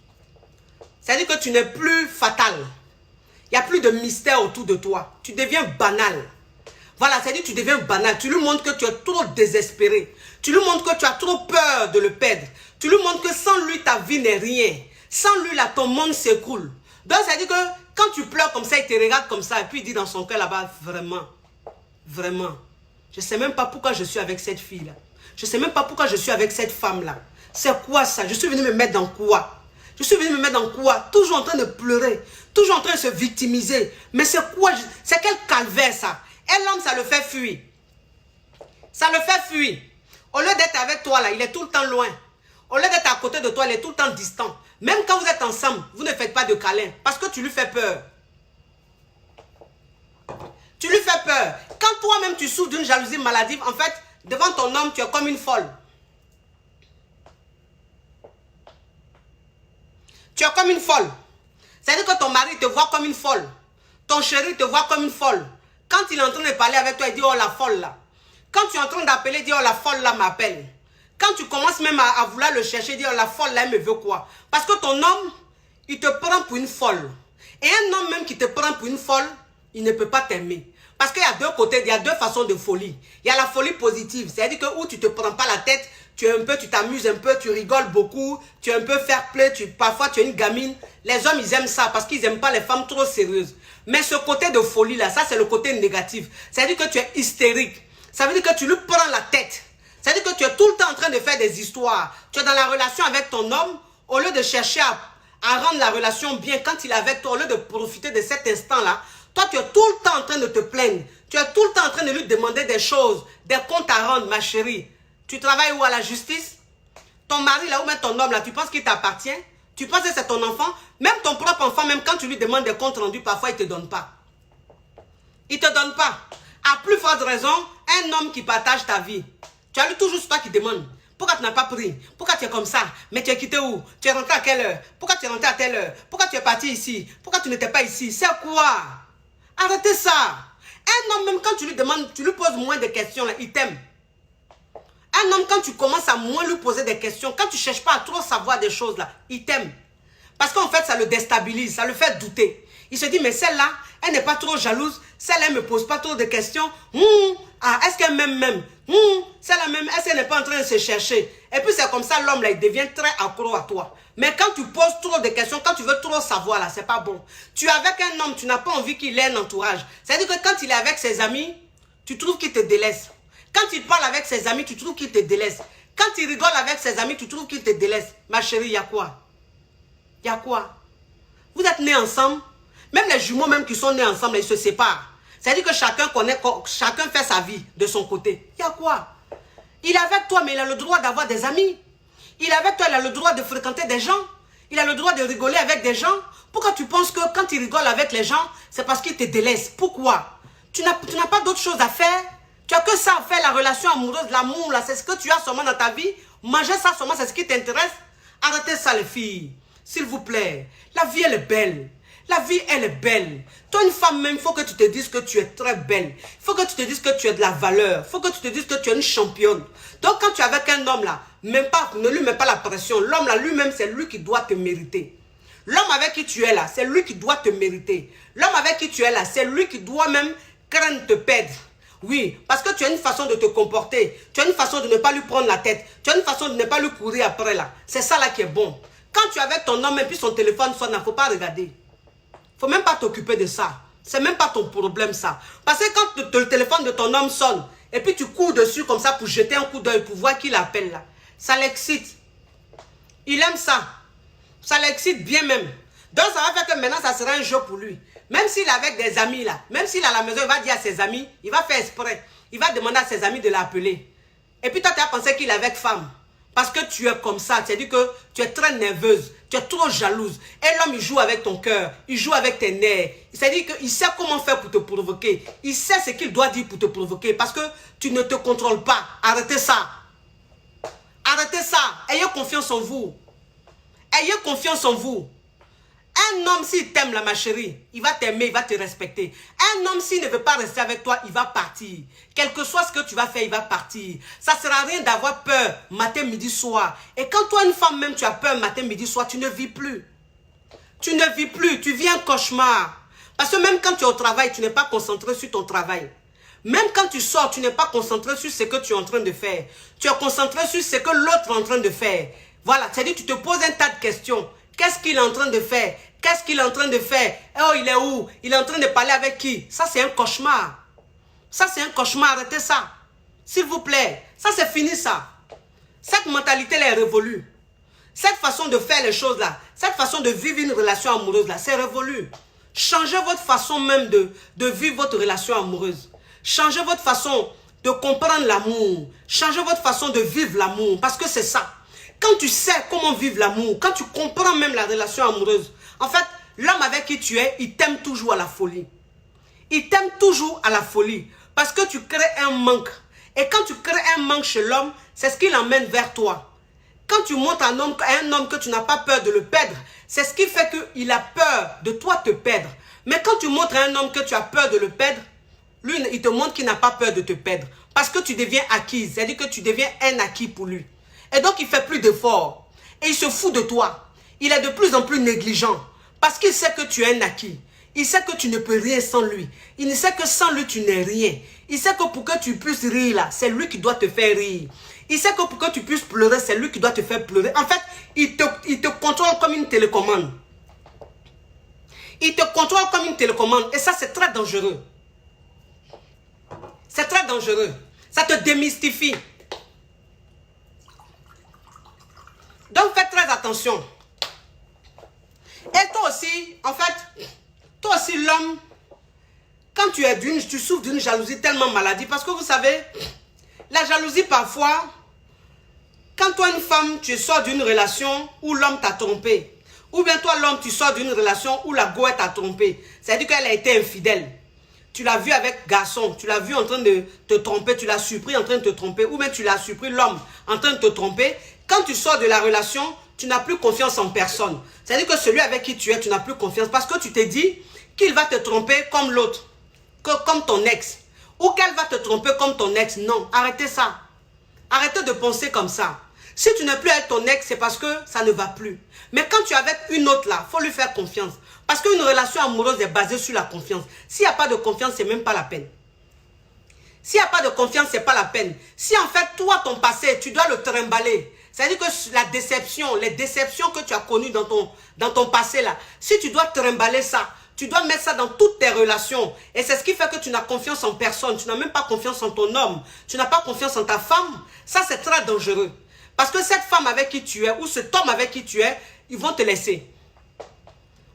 C'est-à-dire que tu n'es plus fatal. Il n'y a plus de mystère autour de toi. Tu deviens banal. Voilà, c'est-à-dire que tu deviens banal. Tu lui montres que tu es trop désespéré. Tu lui montres que tu as trop peur de le perdre. Tu lui montres que sans lui, ta vie n'est rien. Sans lui, là, ton monde s'écroule. Donc, c'est-à-dire que quand tu pleures comme ça, il te regarde comme ça, et puis il dit dans son cœur là-bas, vraiment, vraiment, je ne sais même pas pourquoi je suis avec cette fille-là. Je ne sais même pas pourquoi je suis avec cette femme-là. C'est quoi ça? Je suis venu me mettre dans quoi? Je suis venu me mettre dans quoi? Toujours en train de pleurer, toujours en train de se victimiser. Mais c'est quoi? C'est quel calvaire ça? Et l'homme, ça le fait fuir. Ça le fait fuir. Au lieu d'être avec toi, là, il est tout le temps loin. Au lieu d'être à côté de toi, il est tout le temps distant. Même quand vous êtes ensemble, vous ne faites pas de câlin. Parce que tu lui fais peur. Tu lui fais peur. Quand toi-même tu souffres d'une jalousie maladive, en fait, devant ton homme, tu es comme une folle. Tu es comme une folle. C'est-à-dire que ton mari te voit comme une folle. Ton chéri te voit comme une folle. Quand il est en train de parler avec toi, il dit, oh la folle là. Quand tu es en train d'appeler, il dit, oh la folle là m'appelle. Quand tu commences même à vouloir le chercher, dire, oh la folle là, elle me veut quoi? Parce que ton homme, il te prend pour une folle. Et un homme même qui te prend pour une folle, il ne peut pas t'aimer. Parce qu'il y a deux côtés, il y a deux façons de folie. Il y a la folie positive, c'est-à-dire que où tu ne te prends pas la tête, tu t'amuses un peu, tu rigoles beaucoup, tu es un peu fair play, parfois tu es une gamine. Les hommes, ils aiment ça parce qu'ils n'aiment pas les femmes trop sérieuses. Mais ce côté de folie là, ça c'est le côté négatif. C'est-à-dire que tu es hystérique. Ça veut dire que tu lui prends la tête. C'est-à-dire que tu es tout le temps en train de faire des histoires. Tu es dans la relation avec ton homme, au lieu de chercher à rendre la relation bien quand il est avec toi, au lieu de profiter de cet instant-là, toi tu es tout le temps en train de te plaindre. Tu es tout le temps en train de lui demander des choses, des comptes à rendre, ma chérie. Tu travailles où à la justice? Ton mari là, ou même ton homme là, tu penses qu'il t'appartient? Tu penses que c'est ton enfant? Même ton propre enfant, même quand tu lui demandes des comptes rendus, parfois il ne te donne pas. Il ne te donne pas. À plus forte raison, un homme qui partage ta vie. Tu as lu toujours toi qui demande. Pourquoi tu n'as pas pris? Pourquoi tu es comme ça? Mais tu es quitté où? Tu es rentré à quelle heure? Pourquoi tu es rentré à telle heure? Pourquoi tu es parti ici? Pourquoi tu n'étais pas ici? C'est quoi? Arrêtez ça. Un homme, même quand tu lui demandes, tu lui poses moins de questions, là, il t'aime. Un homme, quand tu commences à moins lui poser des questions, quand tu ne cherches pas à trop savoir des choses, là, il t'aime. Parce qu'en fait, ça le déstabilise, ça le fait douter. Il se dit, mais celle-là, elle n'est pas trop jalouse. Celle-là, elle ne me pose pas trop de questions. Est-ce qu'elle m'aime même? Celle-là même, est-ce qu'elle n'est pas en train de se chercher? Et puis c'est comme ça, l'homme, là, il devient très accro à toi. Mais quand tu poses trop de questions, quand tu veux trop savoir, là, c'est pas bon. Tu es avec un homme, tu n'as pas envie qu'il ait un entourage. C'est-à-dire que quand il est avec ses amis, tu trouves qu'il te délaisse. Quand il parle avec ses amis, tu trouves qu'il te délaisse. Quand il rigole avec ses amis, tu trouves qu'il te délaisse. Ma chérie, il y a quoi? Il y a quoi? Vous êtes nés ensemble. Même les jumeaux même qui sont nés ensemble, ils se séparent. C'est-à-dire que chacun fait sa vie de son côté. Il y a quoi? Il est avec toi, mais il a le droit d'avoir des amis. Il est avec toi, il a le droit de fréquenter des gens. Il a le droit de rigoler avec des gens. Pourquoi tu penses que quand il rigole avec les gens, c'est parce qu'il te délaisse? Pourquoi? Tu n'as pas d'autre chose à faire. Tu n'as que ça à faire, la relation amoureuse, l'amour, là, c'est ce que tu as seulement dans ta vie. Manger ça seulement, c'est ce qui t'intéresse. Arrêtez ça, les filles. S'il vous plaît. La vie, elle est belle. La vie, elle est belle. Toi, une femme même, il faut que tu te dises que tu es très belle. Il faut que tu te dises que tu as de la valeur. Il faut que tu te dises que tu es une championne. Donc, quand tu es avec un homme là, ne lui mets pas la pression. L'homme là, lui-même, c'est lui qui doit te mériter. L'homme avec qui tu es là, c'est lui qui doit te mériter. L'homme avec qui tu es là, c'est lui qui doit même craindre de te perdre. Oui, parce que tu as une façon de te comporter. Tu as une façon de ne pas lui prendre la tête. Tu as une façon de ne pas lui courir après là. C'est ça là qui est bon. Quand tu es avec ton homme et puis son téléphone sonne, il ne faut pas regarder. Il ne faut même pas t'occuper de ça. C'est même pas ton problème ça. Parce que quand le téléphone de ton homme sonne et puis tu cours dessus comme ça pour jeter un coup d'œil pour voir qui l'appelle là, ça l'excite. Il aime ça. Ça l'excite bien même. Donc ça va faire que maintenant ça sera un jeu pour lui. Même s'il est avec des amis là, même s'il est à la maison, il va dire à ses amis, il va faire exprès. Il va demander à ses amis de l'appeler. Et puis toi tu as pensé qu'il est avec femme. Parce que tu es comme ça, c'est-à-dire que tu es très nerveuse, tu es trop jalouse. Et l'homme, il joue avec ton cœur, il joue avec tes nerfs. C'est-à-dire qu'il sait comment faire pour te provoquer. Il sait ce qu'il doit dire pour te provoquer. Parce que tu ne te contrôles pas. Arrêtez ça. Arrêtez ça. Ayez confiance en vous. Ayez confiance en vous. Un homme, s'il t'aime, là, ma chérie, il va t'aimer, il va te respecter. Un homme, s'il ne veut pas rester avec toi, il va partir. Quel que soit ce que tu vas faire, il va partir. Ça ne sert à rien d'avoir peur matin, midi, soir. Et quand toi, une femme même, tu as peur matin, midi, soir, tu ne vis plus. Tu ne vis plus, tu vis un cauchemar. Parce que même quand tu es au travail, tu n'es pas concentré sur ton travail. Même quand tu sors, tu n'es pas concentré sur ce que tu es en train de faire. Tu es concentré sur ce que l'autre est en train de faire. Voilà, c'est-à-dire tu te poses un tas de questions. Qu'est-ce qu'il est en train de faire? Qu'est-ce qu'il est en train de faire? Oh, il est où? Il est en train de parler avec qui? Ça, c'est un cauchemar. Ça, c'est un cauchemar. Arrêtez ça. S'il vous plaît. Ça, c'est fini, ça. Cette mentalité-là est révolue. Cette façon de faire les choses-là, cette façon de vivre une relation amoureuse-là, c'est révolu. Changez votre façon même de vivre votre relation amoureuse. Changez votre façon de comprendre l'amour. Changez votre façon de vivre l'amour. Parce que c'est ça. Quand tu sais comment vivre l'amour, quand tu comprends même la relation amoureuse, en fait, l'homme avec qui tu es, il t'aime toujours à la folie. Il t'aime toujours à la folie. Parce que tu crées un manque. Et quand tu crées un manque chez l'homme, c'est ce qui l'emmène vers toi. Quand tu montres à un homme que tu n'as pas peur de le perdre, c'est ce qui fait qu'il a peur de toi te perdre. Mais quand tu montres à un homme que tu as peur de le perdre, lui, il te montre qu'il n'a pas peur de te perdre. Parce que tu deviens acquise. C'est-à-dire que tu deviens un acquis pour lui. Et donc, il ne fait plus d'efforts. Et il se fout de toi. Il est de plus en plus négligent. Parce qu'il sait que tu es un acquis. Il sait que tu ne peux rien sans lui. Il sait que sans lui, tu n'es rien. Il sait que pour que tu puisses rire, là, c'est lui qui doit te faire rire. Il sait que pour que tu puisses pleurer, c'est lui qui doit te faire pleurer. En fait, il te contrôle comme une télécommande. Il te contrôle comme une télécommande. Et ça, c'est très dangereux. C'est très dangereux. Ça te démystifie. Donc, faites très attention. Et toi aussi, en fait, toi aussi, l'homme, quand tu souffres d'une jalousie tellement maladie, parce que vous savez, la jalousie parfois, quand toi, une femme, tu sors d'une relation où l'homme t'a trompé, ou bien toi, l'homme, tu sors d'une relation où la goëtte t'a trompé, c'est-à-dire qu'elle a été infidèle. Tu l'as vu avec garçon, tu l'as vu en train de te tromper, tu l'as surpris en train de te tromper, ou bien tu l'as surpris l'homme en train de te tromper. Quand tu sors de la relation, tu n'as plus confiance en personne. C'est-à-dire que celui avec qui tu es, tu n'as plus confiance parce que tu t'es dit qu'il va te tromper comme l'autre, comme ton ex, ou qu'elle va te tromper comme ton ex. Non, arrêtez ça. Arrêtez de penser comme ça. Si tu n'es plus avec ton ex, c'est parce que ça ne va plus. Mais quand tu es avec une autre là, il faut lui faire confiance. Parce qu'une relation amoureuse est basée sur la confiance. S'il n'y a pas de confiance, ce n'est même pas la peine. S'il n'y a pas de confiance, ce n'est pas la peine. Si en fait, toi, ton passé, tu dois le trimballer. C'est-à-dire que la déception, les déceptions que tu as connues dans ton passé là, si tu dois trimballer ça, tu dois mettre ça dans toutes tes relations. Et c'est ce qui fait que tu n'as confiance en personne. Tu n'as même pas confiance en ton homme. Tu n'as pas confiance en ta femme. Ça, c'est très dangereux. Parce que cette femme avec qui tu es, ou cet homme avec qui tu es, ils vont te laisser.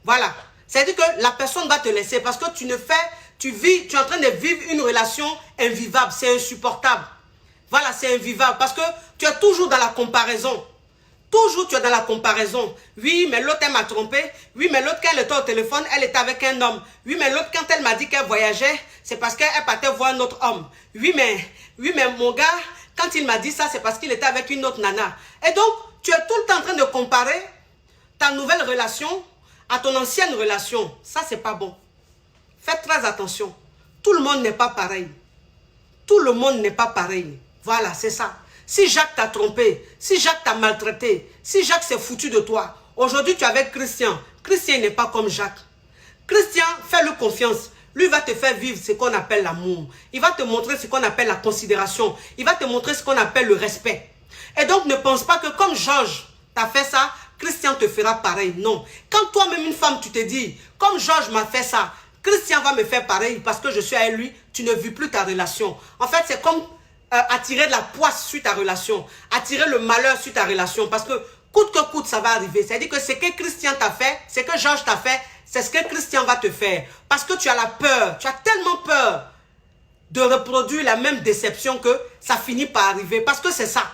Voilà. C'est-à-dire que la personne va te laisser parce que tu es en train de vivre une relation invivable. C'est insupportable. Voilà, c'est invivable parce que tu es toujours dans la comparaison. Toujours, tu es dans la comparaison. Oui, mais l'autre, elle m'a trompé. Oui, mais l'autre, quand elle était au téléphone, elle était avec un homme. Oui, mais l'autre, quand elle m'a dit qu'elle voyageait, c'est parce qu'elle partait voir un autre homme. Oui, mais mon gars, quand il m'a dit ça, c'est parce qu'il était avec une autre nana. Et donc, tu es tout le temps en train de comparer ta nouvelle relation à ton ancienne relation. Ça, c'est pas bon. Faites très attention. Tout le monde n'est pas pareil. Tout le monde n'est pas pareil. Voilà, c'est ça. Si Jacques t'a trompé, si Jacques t'a maltraité, si Jacques s'est foutu de toi, aujourd'hui tu es avec Christian. Christian n'est pas comme Jacques. Christian, fais-lui confiance. Lui va te faire vivre ce qu'on appelle l'amour. Il va te montrer ce qu'on appelle la considération. Il va te montrer ce qu'on appelle le respect. Et donc ne pense pas que comme Georges t'a fait ça, Christian te fera pareil. Non. Quand toi-même une femme, tu te dis, comme Georges m'a fait ça, Christian va me faire pareil parce que je suis avec lui, tu ne vis plus ta relation. En fait, c'est comme attirer de la poisse sur ta relation, attirer le malheur sur ta relation parce que coûte que coûte, ça va arriver. C'est-à-dire que ce que Christian t'a fait, ce que Georges t'a fait, c'est ce que Christian va te faire. Parce que tu as la peur, tu as tellement peur de reproduire la même déception que ça finit par arriver. Parce que c'est ça.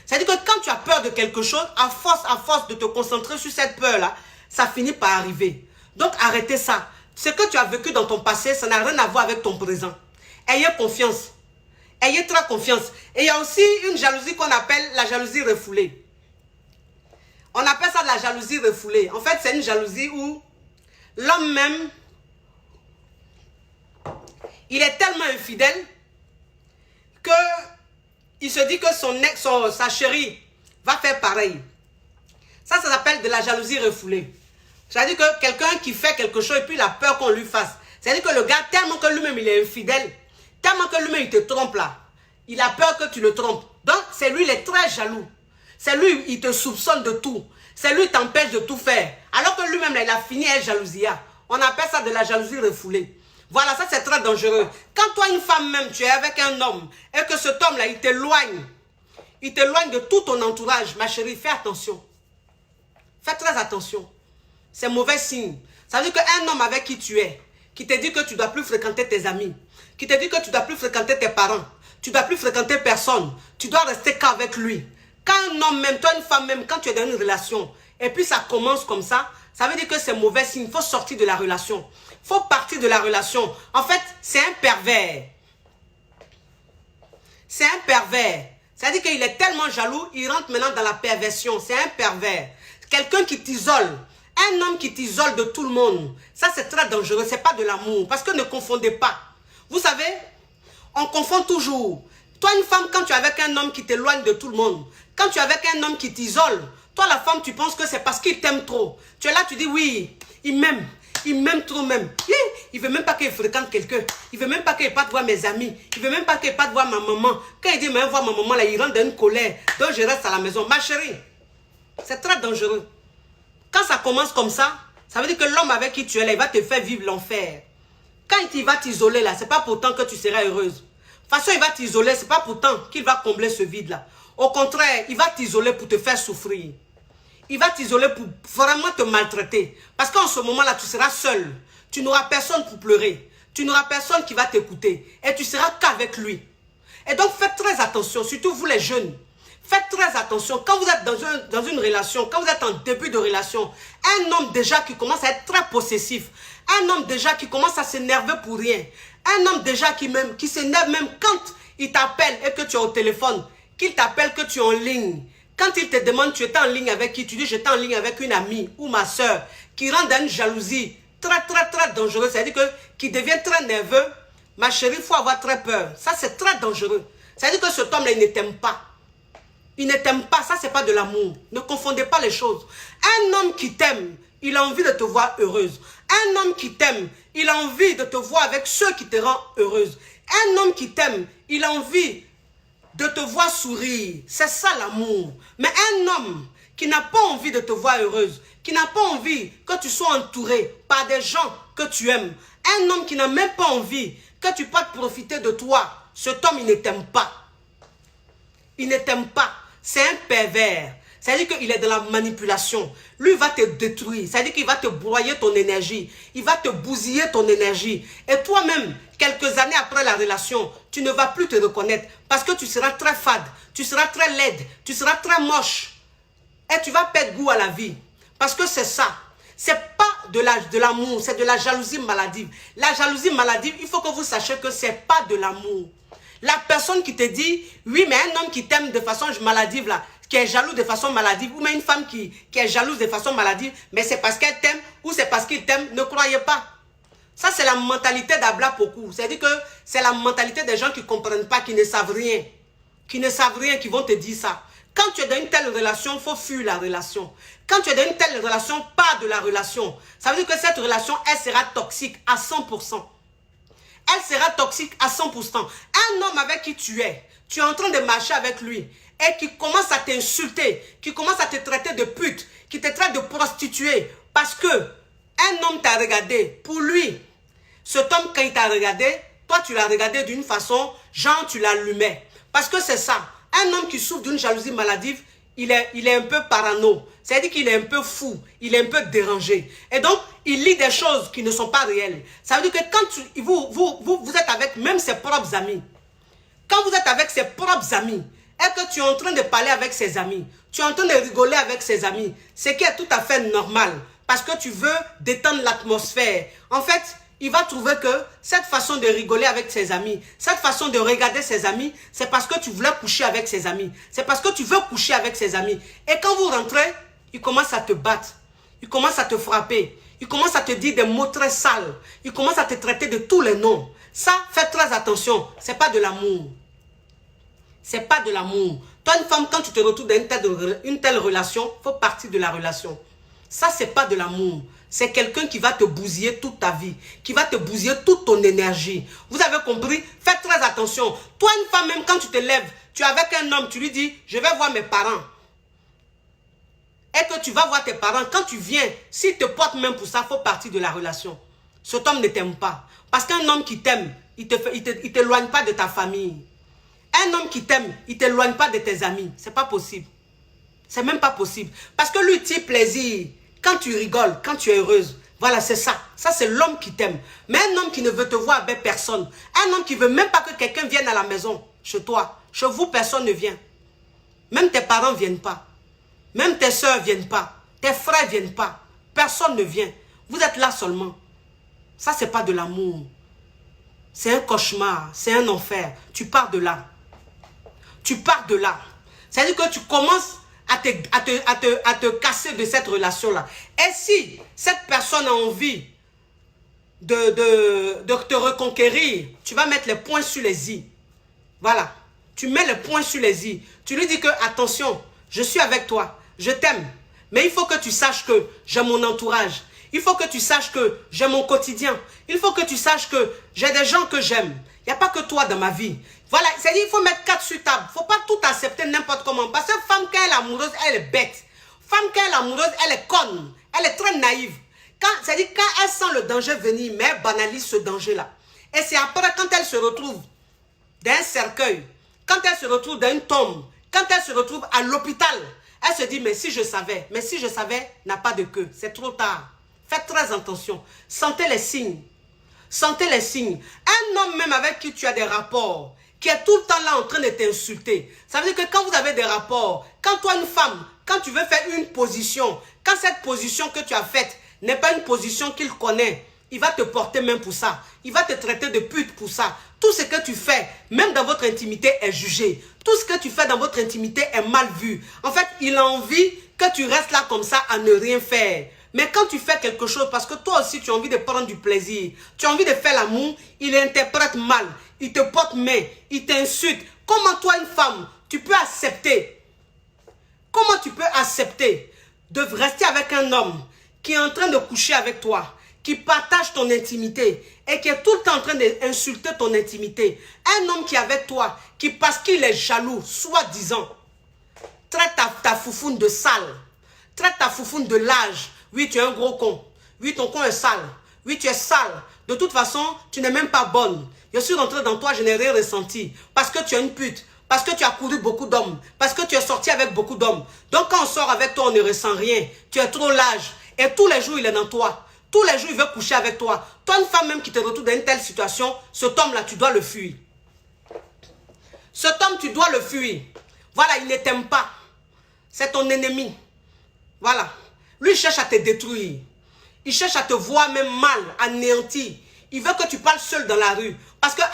C'est-à-dire que quand tu as peur de quelque chose, à force de te concentrer sur cette peur-là, ça finit par arriver. Donc arrêtez ça. Ce que tu as vécu dans ton passé, ça n'a rien à voir avec ton présent. Ayez confiance. Ayez très confiance. Et il y a aussi une jalousie qu'on appelle la jalousie refoulée. On appelle ça de la jalousie refoulée. En fait, c'est une jalousie où l'homme même, il est tellement infidèle que il se dit que sa chérie va faire pareil. Ça s'appelle de la jalousie refoulée. C'est-à-dire que quelqu'un qui fait quelque chose et puis il a peur qu'on lui fasse. C'est-à-dire que le gars, tellement que lui-même il est infidèle, tellement que lui-même il te trompe là, il a peur que tu le trompes. Donc c'est lui, il est très jaloux. C'est lui, il te soupçonne de tout. C'est lui qui t'empêche de tout faire. Alors que lui-même, il a fini à jalousia. On appelle ça de la jalousie refoulée. Voilà, ça c'est très dangereux. Quand toi, une femme même, tu es avec un homme et que cet homme-là, il t'éloigne de tout ton entourage, ma chérie, fais attention. Fais très attention. C'est mauvais signe. Ça veut dire qu'un homme avec qui tu es, qui te dit que tu ne dois plus fréquenter tes amis, qui te dit que tu ne dois plus fréquenter tes parents, tu ne dois plus fréquenter personne, tu dois rester qu'avec lui. Quand un homme même, toi une femme même, quand tu es dans une relation, et puis ça commence comme ça veut dire que c'est mauvais signe. Il faut sortir de la relation. Il faut partir de la relation. En fait, c'est un pervers. C'est un pervers. C'est-à-dire qu'il est tellement jaloux, il rentre maintenant dans la perversion. C'est un pervers. Quelqu'un qui t'isole. Un homme qui t'isole de tout le monde. Ça, c'est très dangereux. Ce n'est pas de l'amour. Parce que ne confondez pas. Vous savez, on confond toujours. Toi, une femme, quand tu es avec un homme qui t'éloigne de tout le monde, quand tu es avec un homme qui t'isole, toi, la femme, tu penses que c'est parce qu'il t'aime trop. Tu es là, tu dis, oui, il m'aime trop même. Il ne veut même pas qu'il fréquente quelqu'un. Il ne veut même pas qu'il parte voir mes amis. Il ne veut même pas qu'il parte voir ma maman. Quand il dit, mais voir ma maman, là, il rentre dans une colère. Donc, je reste à la maison. Ma chérie, c'est très dangereux. Quand ça commence comme ça veut dire que l'homme avec qui tu es là, il va te faire vivre l'enfer. Quand il va t'isoler là, ce n'est pas pourtant que tu seras heureuse. De toute façon, il va t'isoler, ce n'est pas pourtant qu'il va combler ce vide-là. Au contraire, il va t'isoler pour te faire souffrir. Il va t'isoler pour vraiment te maltraiter. Parce qu'en ce moment-là, tu seras seul. Tu n'auras personne pour pleurer. Tu n'auras personne qui va t'écouter. Et tu seras qu'avec lui. Et donc, faites très attention, surtout vous les jeunes. Faites très attention. Quand vous êtes dans une relation, quand vous êtes en début de relation, un homme déjà qui commence à être très possessif, un homme déjà qui commence à s'énerver pour rien, un homme déjà qui s'énerve même quand il t'appelle et que tu es au téléphone, qu'il t'appelle que tu es en ligne. Quand il te demande tu étais en ligne avec qui, tu dis j'étais en ligne avec une amie ou ma soeur, qui rentre dans une jalousie très très très dangereuse, c'est-à-dire qui devient très nerveux. Ma chérie, il faut avoir très peur. Ça c'est très dangereux. C'est-à-dire que cet homme-là, il ne t'aime pas. Il ne t'aime pas, ça c'est pas de l'amour. Ne confondez pas les choses. Un homme qui t'aime, il a envie de te voir heureuse. Un homme qui t'aime, il a envie de te voir avec ceux qui te rendent heureuse. Un homme qui t'aime, il a envie de te voir sourire. C'est ça l'amour. Mais un homme qui n'a pas envie de te voir heureuse, qui n'a pas envie que tu sois entouré par des gens que tu aimes, un homme qui n'a même pas envie que tu puisses profiter de toi, cet homme, il ne t'aime pas. Il ne t'aime pas. C'est un pervers. C'est-à-dire qu'il est dans la manipulation. Lui, il va te détruire. C'est-à-dire qu'il va te broyer ton énergie. Il va te bousiller ton énergie. Et toi-même, quelques années après la relation, tu ne vas plus te reconnaître. Parce que tu seras très fade. Tu seras très laide. Tu seras très moche. Et tu vas perdre goût à la vie. Parce que c'est ça. C'est pas de l'amour. C'est de la jalousie maladive. La jalousie maladive, il faut que vous sachiez que c'est pas de l'amour. La personne qui te dit, oui, mais un homme qui t'aime de façon maladive, là, qui est jaloux de façon maladive, ou même une femme qui est jalouse de façon maladive, mais c'est parce qu'elle t'aime, ou c'est parce qu'il t'aime, ne croyez pas. Ça, c'est la mentalité d'Abla Pokou. C'est-à-dire que c'est la mentalité des gens qui ne comprennent pas, qui ne savent rien. Qui ne savent rien, qui vont te dire ça. Quand tu es dans une telle relation, il faut fuir la relation. Quand tu es dans une telle relation, pas de la relation. Ça veut dire que cette relation, elle sera toxique à 100%. Elle sera toxique à 100%. Un homme avec qui tu es en train de marcher avec lui et qui commence à t'insulter, qui commence à te traiter de pute, qui te traite de prostituée parce que un homme t'a regardé. Pour lui, cet homme, quand il t'a regardé, toi, tu l'as regardé d'une façon, genre, tu l'allumais. Parce que c'est ça. Un homme qui souffre d'une jalousie maladive, il est un peu parano. C'est-à-dire qu'il est un peu fou, il est un peu dérangé. Et donc, il lit des choses qui ne sont pas réelles. Ça veut dire que quand vous êtes avec même ses propres amis, quand vous êtes avec ses propres amis, et que tu es en train de parler avec ses amis, tu es en train de rigoler avec ses amis, ce qui est tout à fait normal, parce que tu veux détendre l'atmosphère. En fait, il va trouver que cette façon de rigoler avec ses amis, cette façon de regarder ses amis, c'est parce que tu voulais coucher avec ses amis. C'est parce que tu veux coucher avec ses amis. Et quand vous rentrez, il commence à te battre. Il commence à te frapper. Il commence à te dire des mots très sales. Il commence à te traiter de tous les noms. Ça, fais très attention. Ce n'est pas de l'amour. Ce n'est pas de l'amour. Toi, une femme, quand tu te retrouves dans une telle relation, il faut partir de la relation. Ça, ce n'est pas de l'amour. C'est quelqu'un qui va te bousiller toute ta vie, qui va te bousiller toute ton énergie. Vous avez compris? Faites très attention. Toi, une femme, même quand tu te lèves, tu es avec un homme, tu lui dis, je vais voir mes parents. Et que tu vas voir tes parents, quand tu viens, s'il te porte même pour ça, il faut partir de la relation. Cet homme ne t'aime pas. Parce qu'un homme qui t'aime, il ne t'éloigne pas de ta famille. Un homme qui t'aime, il ne t'éloigne pas de tes amis. Ce n'est pas possible. C'est même pas possible. Parce que lui, il tire plaisir. Quand tu rigoles, quand tu es heureuse. Voilà, c'est ça. Ça, c'est l'homme qui t'aime. Mais un homme qui ne veut te voir avec personne. Un homme qui ne veut même pas que quelqu'un vienne à la maison, chez toi. Chez vous, personne ne vient. Même tes parents ne viennent pas. Même tes soeurs ne viennent pas. Tes frères ne viennent pas. Personne ne vient. Vous êtes là seulement. Ça, ce n'est pas de l'amour. C'est un cauchemar. C'est un enfer. Tu pars de là. Tu pars de là. C'est-à-dire que tu commences à te casser de cette relation-là. Et si cette personne a envie de te reconquérir, tu vas mettre les points sur les i. Voilà. Tu mets les points sur les i. Tu lui dis que, attention, je suis avec toi, je t'aime. Mais il faut que tu saches que j'ai mon entourage. Il faut que tu saches que j'ai mon quotidien. Il faut que tu saches que j'ai des gens que j'aime. Il n'y a pas que toi dans ma vie. Voilà, c'est-à-dire qu'il faut mettre 4 sur table. Il ne faut pas tout accepter n'importe comment. Parce que femme, quand elle est amoureuse, elle est bête. Femme, quand elle est amoureuse, elle est conne. Elle est très naïve. C'est-à-dire quand elle sent le danger venir, mais elle banalise ce danger-là. Et c'est après, quand elle se retrouve dans un cercueil, quand elle se retrouve dans une tombe, quand elle se retrouve à l'hôpital, elle se dit, mais si je savais, n'a pas de queue. C'est trop tard. Faites très attention. Sentez les signes. Sentez les signes. Un homme même avec qui tu as des rapports, qui est tout le temps là en train de t'insulter. Ça veut dire que quand vous avez des rapports, quand toi une femme, quand tu veux faire une position, quand cette position que tu as faite n'est pas une position qu'il connaît, il va te porter même pour ça. Il va te traiter de pute pour ça. Tout ce que tu fais, même dans votre intimité, est jugé. Tout ce que tu fais dans votre intimité est mal vu. En fait, il a envie que tu restes là comme ça à ne rien faire. Mais quand tu fais quelque chose, parce que toi aussi tu as envie de prendre du plaisir, tu as envie de faire l'amour, il interprète mal, il te porte main, il t'insulte. Comment toi, une femme, tu peux accepter? Comment tu peux accepter de rester avec un homme qui est en train de coucher avec toi, qui partage ton intimité et qui est tout le temps en train d'insulter ton intimité? Un homme qui est avec toi, qui parce qu'il est jaloux, soi-disant, traite ta foufoune de sale, traite ta foufoune de lâche. Oui, tu es un gros con. Oui, ton con est sale. Oui, tu es sale. De toute façon, tu n'es même pas bonne. Je suis rentré dans toi, je n'ai rien ressenti. Parce que tu es une pute. Parce que tu as couru beaucoup d'hommes. Parce que tu es sorti avec beaucoup d'hommes. Donc quand on sort avec toi, on ne ressent rien. Tu es trop lâche. Et tous les jours, il est dans toi. Tous les jours, il veut coucher avec toi. Toi, une femme même qui te retrouve dans une telle situation, cet homme-là, tu dois le fuir. Cet homme, tu dois le fuir. Voilà, il ne t'aime pas. C'est ton ennemi. Voilà. Lui, il cherche à te détruire. Il cherche à te voir même mal, anéanti. Il veut que tu parles seul dans la rue. Parce qu'un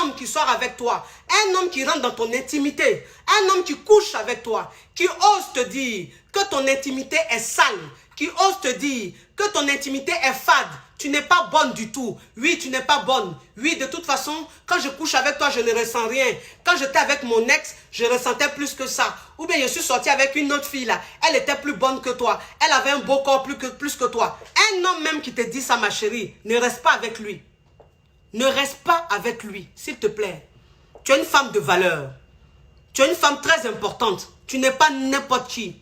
homme qui sort avec toi, un homme qui rentre dans ton intimité, un homme qui couche avec toi, qui ose te dire que ton intimité est sale, qui ose te dire que ton intimité est fade, tu n'es pas bonne du tout. Oui, tu n'es pas bonne. Oui, de toute façon, quand je couche avec toi, je ne ressens rien. Quand j'étais avec mon ex, je ressentais plus que ça. Ou bien je suis sortie avec une autre fille là. Elle était plus bonne que toi. Elle avait un beau corps plus que toi. Un homme même qui te dit ça, ma chérie, ne reste pas avec lui. Ne reste pas avec lui, s'il te plaît. Tu es une femme de valeur. Tu es une femme très importante. Tu n'es pas n'importe qui.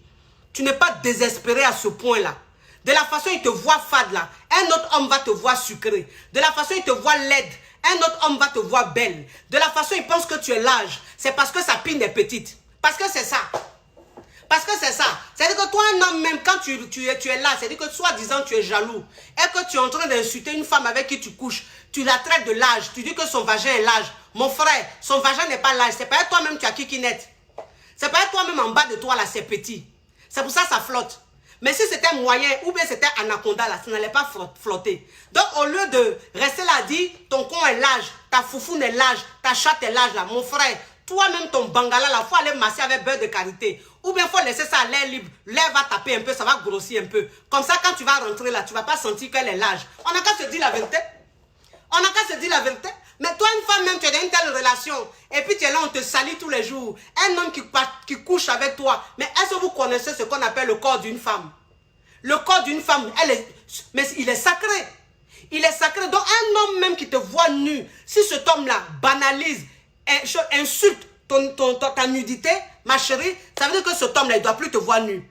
Tu n'es pas désespérée à ce point-là. De la façon il te voit fade là, un autre homme va te voir sucré. De la façon il te voit laide, un autre homme va te voir belle. De la façon il pense que tu es large, c'est parce que sa pine est petite. Parce que c'est ça. Parce que c'est ça. C'est-à-dire que toi, un homme, même quand tu es là, c'est-à-dire que soi-disant tu es jaloux et que tu es en train d'insulter une femme avec qui tu couches, tu la traites de large, tu dis que son vagin est large. Mon frère, son vagin n'est pas large. C'est pas toi-même tu as kikinette. C'est pas toi-même en bas de toi là, c'est petit. C'est pour ça que ça flotte. Mais si c'était moyen ou bien c'était anaconda là, ça n'allait pas flotter. Donc au lieu de rester là, dire ton con est large, ta foufoune est large, ta chatte est large là, mon frère, Toi-même, ton bangala, il faut aller masser avec beurre de karité. Ou bien il faut laisser ça à l'air libre. L'air va taper un peu, ça va grossir un peu. Comme ça, quand tu vas rentrer là, tu ne vas pas sentir qu'elle est large. On n'a qu'à se dire la vérité. On n'a qu'à se dire la vérité. Mais toi, une femme même, tu es dans une telle relation. Et puis tu es là, on te salit tous les jours. Un homme qui couche avec toi. Mais est-ce que vous connaissez ce qu'on appelle le corps d'une femme? Le corps d'une femme, mais il est sacré. Il est sacré. Donc un homme même qui te voit nu, si cet homme-là banalise, insulte ta nudité, ma chérie, ça veut dire que cet homme-là, il ne doit plus te voir nu.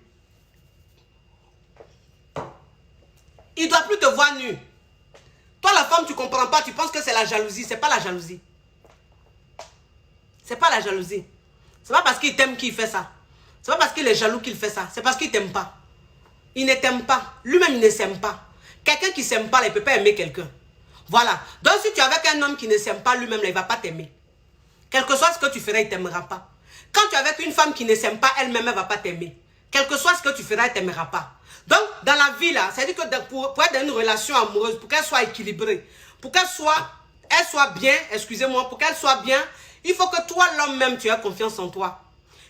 Il ne doit plus te voir nu. Toi, la femme, tu ne comprends pas, tu penses que c'est la jalousie. Ce n'est pas la jalousie. Ce n'est pas la jalousie. Ce n'est pas parce qu'il t'aime qu'il fait ça. Ce n'est pas parce qu'il est jaloux qu'il fait ça. C'est parce qu'il ne t'aime pas. Il ne t'aime pas. Lui-même, il ne s'aime pas. Quelqu'un qui ne s'aime pas, il ne peut pas aimer quelqu'un. Voilà. Donc, si tu es avec un homme qui ne s'aime pas, lui-même, il ne va pas t'aimer. Quel que soit ce que tu feras, il ne t'aimera pas. Quand tu es avec une femme qui ne s'aime pas, elle-même, elle ne va pas t'aimer. Quel que soit ce que tu feras, elle ne t'aimera pas. Donc, dans la vie, là, c'est-à-dire que pour être dans une relation amoureuse, pour qu'elle soit équilibrée, pour qu'elle soit bien, excusez-moi, pour qu'elle soit bien, il faut que toi, l'homme même, tu aies confiance en toi.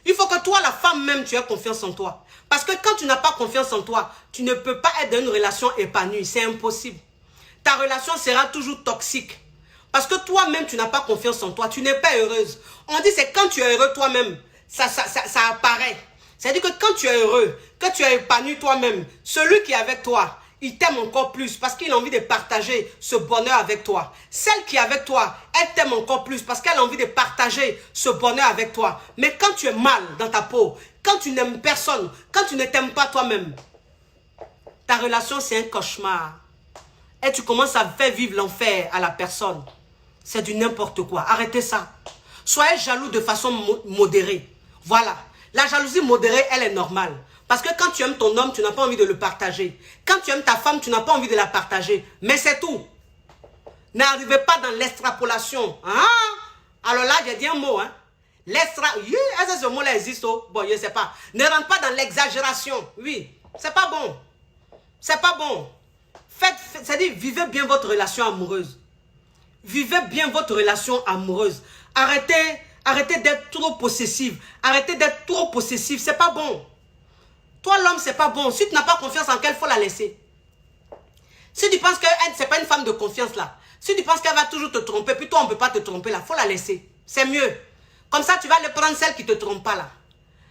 Il faut que toi, la femme même, tu aies confiance en toi. Parce que quand tu n'as pas confiance en toi, tu ne peux pas être dans une relation épanouie. C'est impossible. Ta relation sera toujours toxique. Parce que toi-même, tu n'as pas confiance en toi. Tu n'es pas heureuse. On dit c'est quand tu es heureux toi-même, ça apparaît. C'est-à-dire que quand tu es heureux, que tu es épanoui toi-même, celui qui est avec toi, il t'aime encore plus parce qu'il a envie de partager ce bonheur avec toi. Celle qui est avec toi, elle t'aime encore plus parce qu'elle a envie de partager ce bonheur avec toi. Mais quand tu es mal dans ta peau, quand tu n'aimes personne, quand tu ne t'aimes pas toi-même, ta relation c'est un cauchemar. Et tu commences à faire vivre l'enfer à la personne. C'est du n'importe quoi. Arrêtez ça. Soyez jaloux de façon modérée. Voilà. La jalousie modérée, elle est normale. Parce que quand tu aimes ton homme, tu n'as pas envie de le partager. Quand tu aimes ta femme, tu n'as pas envie de la partager. Mais c'est tout. N'arrivez pas dans l'extrapolation. Hein? Alors là, j'ai dit un mot. Hein? Est-ce que ce mot-là existe? Oh? Bon, je ne sais pas. Ne rentre pas dans l'exagération. Oui, c'est pas bon. C'est pas bon. C'est-à-dire, vivez bien votre relation amoureuse. Vivez bien votre relation amoureuse. Arrêtez d'être trop possessive. Arrêtez d'être trop possessif. C'est pas bon. Toi, l'homme, c'est pas bon. Si tu n'as pas confiance en qu'elle, il faut la laisser. Si tu penses que c'est pas une femme de confiance là. Si tu penses qu'elle va toujours te tromper, puis toi, on ne peut pas te tromper là. Il faut la laisser. C'est mieux. Comme ça, tu vas aller prendre celle qui ne te trompe pas là.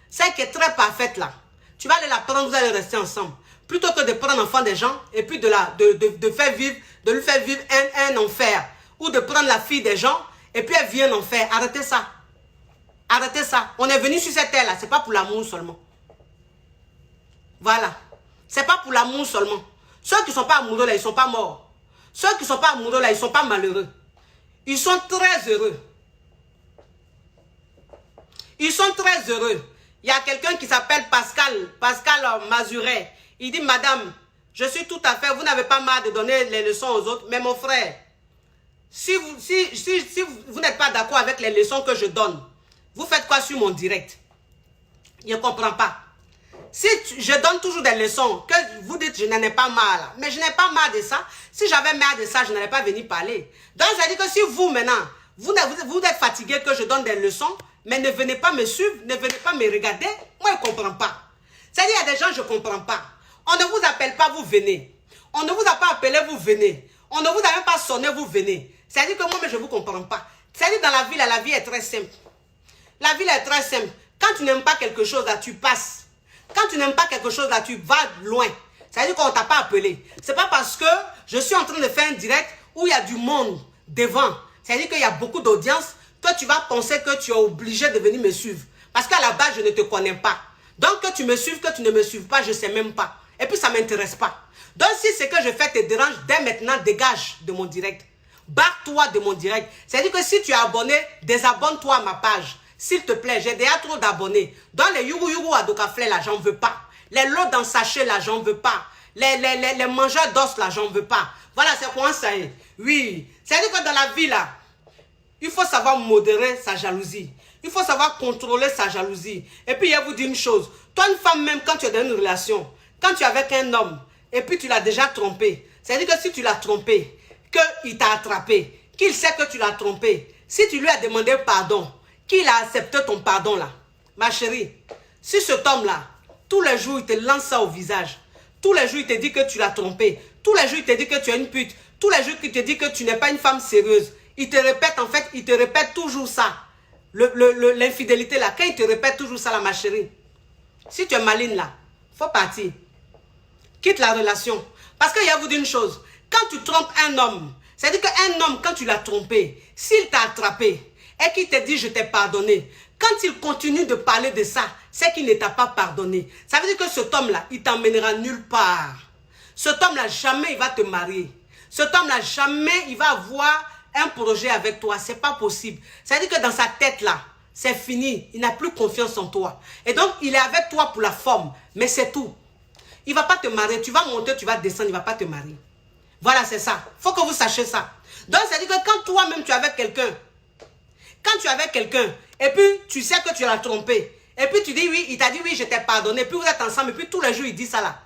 Celle qui est très parfaite là. Tu vas aller la prendre, vous allez rester ensemble. Plutôt que de prendre l'enfant des gens et puis de lui faire vivre un enfer. Ou de prendre la fille des gens et puis elle vient en enfer. Arrêtez ça. Arrêtez ça. On est venu sur cette terre là. Ce n'est pas pour l'amour seulement. Voilà. Ce n'est pas pour l'amour seulement. Ceux qui ne sont pas amoureux là, ils ne sont pas morts. Ceux qui ne sont pas amoureux là, ils ne sont pas malheureux. Ils sont très heureux. Ils sont très heureux. Il y a quelqu'un qui s'appelle Pascal Mazuret. Il dit, madame, je suis tout à fait, vous n'avez pas marre de donner les leçons aux autres, mais mon frère, si vous n'êtes pas d'accord avec les leçons que je donne, vous faites quoi sur mon direct? Je ne comprends pas. Si je donne toujours des leçons, que vous dites je n'en ai pas marre, mais je n'ai pas marre de ça. Si j'avais marre de ça, je n'allais pas venir parler. Donc, ça veut dire que si vous, maintenant, vous êtes fatigué que je donne des leçons, mais ne venez pas me suivre, ne venez pas me regarder, moi, je ne comprends pas. C'est-à-dire, il y a des gens, je ne comprends pas. On ne vous appelle pas, vous venez. On ne vous a pas appelé, vous venez. On ne vous a même pas sonné, vous venez. C'est-à-dire que moi, mais je ne vous comprends pas. C'est-à-dire, dans la vie, là, la vie est très simple. La vie là, est très simple. Quand tu n'aimes pas quelque chose, là, tu passes. Quand tu n'aimes pas quelque chose, là, tu vas loin. C'est-à-dire qu'on ne t'a pas appelé. Ce n'est pas parce que je suis en train de faire un direct où il y a du monde devant. C'est-à-dire qu'il y a beaucoup d'audience que tu vas penser que tu es obligé de venir me suivre. Parce qu'à la base, je ne te connais pas. Donc, que tu me suives, que tu ne me suives pas, je ne sais même pas. Et puis, ça ne m'intéresse pas. Donc, si ce que je fais te dérange, dès maintenant, dégage de mon direct. Barre-toi de mon direct. C'est-à-dire que si tu es abonné, désabonne-toi à ma page. S'il te plaît, j'ai déjà trop d'abonnés. Dans les yougou à Dokaflé, là, j'en veux pas. Les lots dans sachet, là, j'en veux pas. Les mangeurs d'os, là, j'en veux pas. Voilà, c'est quoi ça est. Oui. C'est-à-dire que dans la vie, là, il faut savoir modérer sa jalousie. Il faut savoir contrôler sa jalousie. Et puis, il vous dit une chose. Toi, une femme, même quand tu es dans une relation, quand tu es avec un homme, et puis tu l'as déjà trompé, c'est-à-dire que si tu l'as trompé, qu'il t'a attrapé, qu'il sait que tu l'as trompé, si tu lui as demandé pardon, qu'il a accepté ton pardon là. Ma chérie, si cet homme-là, tous les jours, il te lance ça au visage. Tous les jours, il te dit que tu l'as trompé. Tous les jours, il te dit que tu es une pute. Tous les jours, il te dit que tu n'es pas une femme sérieuse. Il te répète, en fait, il te répète toujours ça. L'infidélité là, quand il te répète toujours ça là, ma chérie, si tu es maligne là, faut partir. Quitte la relation. Parce qu'il y a vous d'une chose, quand tu trompes un homme, c'est-à-dire qu'un homme, quand tu l'as trompé, s'il t'a attrapé et qu'il te dit je t'ai pardonné, quand il continue de parler de ça, c'est qu'il ne t'a pas pardonné. Ça veut dire que cet homme-là, il t'emmènera nulle part. Cet homme-là, jamais il va te marier. Cet homme-là, jamais il va avoir un projet avec toi. C'est pas possible. Ça veut dire que dans sa tête-là, c'est fini. Il n'a plus confiance en toi. Et donc, il est avec toi pour la forme. Mais c'est tout. Il ne va pas te marier. Tu vas monter, tu vas descendre, il ne va pas te marier. Voilà, c'est ça. Il faut que vous sachiez ça. Donc, ça veut dire que quand toi-même, tu es avec quelqu'un, et puis tu sais que tu l'as trompé, et puis tu dis oui, il t'a dit oui, je t'ai pardonné, puis vous êtes ensemble, et puis tous les jours, il dit ça là.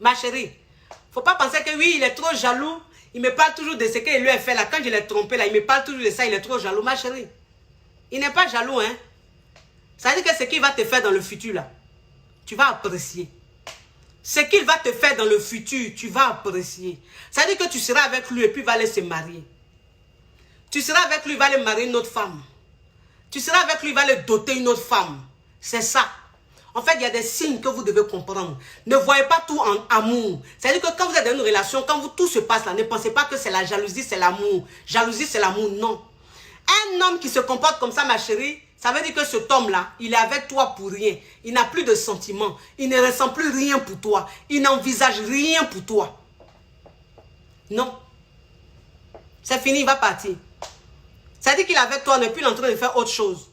Ma chérie, il ne faut pas penser que oui, il est trop jaloux, il me parle toujours de ce qu'il lui a fait là. Quand je l'ai trompé là, il me parle toujours de ça, il est trop jaloux. Ma chérie, il n'est pas jaloux, hein. Ça veut dire que ce qu'il va te faire dans le futur là, tu vas apprécier. Ce qu'il va te faire dans le futur, tu vas apprécier. Ça veut dire que tu seras avec lui et puis il va aller se marier. Tu seras avec lui, il va aller marier une autre femme. Tu seras avec lui, il va aller doter une autre femme. C'est ça. En fait, il y a des signes que vous devez comprendre. Ne voyez pas tout en amour. C'est-à-dire que quand vous êtes dans une relation, quand tout se passe là, ne pensez pas que c'est la jalousie, c'est l'amour. Jalousie, c'est l'amour. Non. Un homme qui se comporte comme ça, ma chérie, ça veut dire que cet homme-là, il est avec toi pour rien. Il n'a plus de sentiments. Il ne ressent plus rien pour toi. Il n'envisage rien pour toi. Non. C'est fini, il va partir. Ça veut dire qu'il est avec toi, il n'est plus en train de faire autre chose.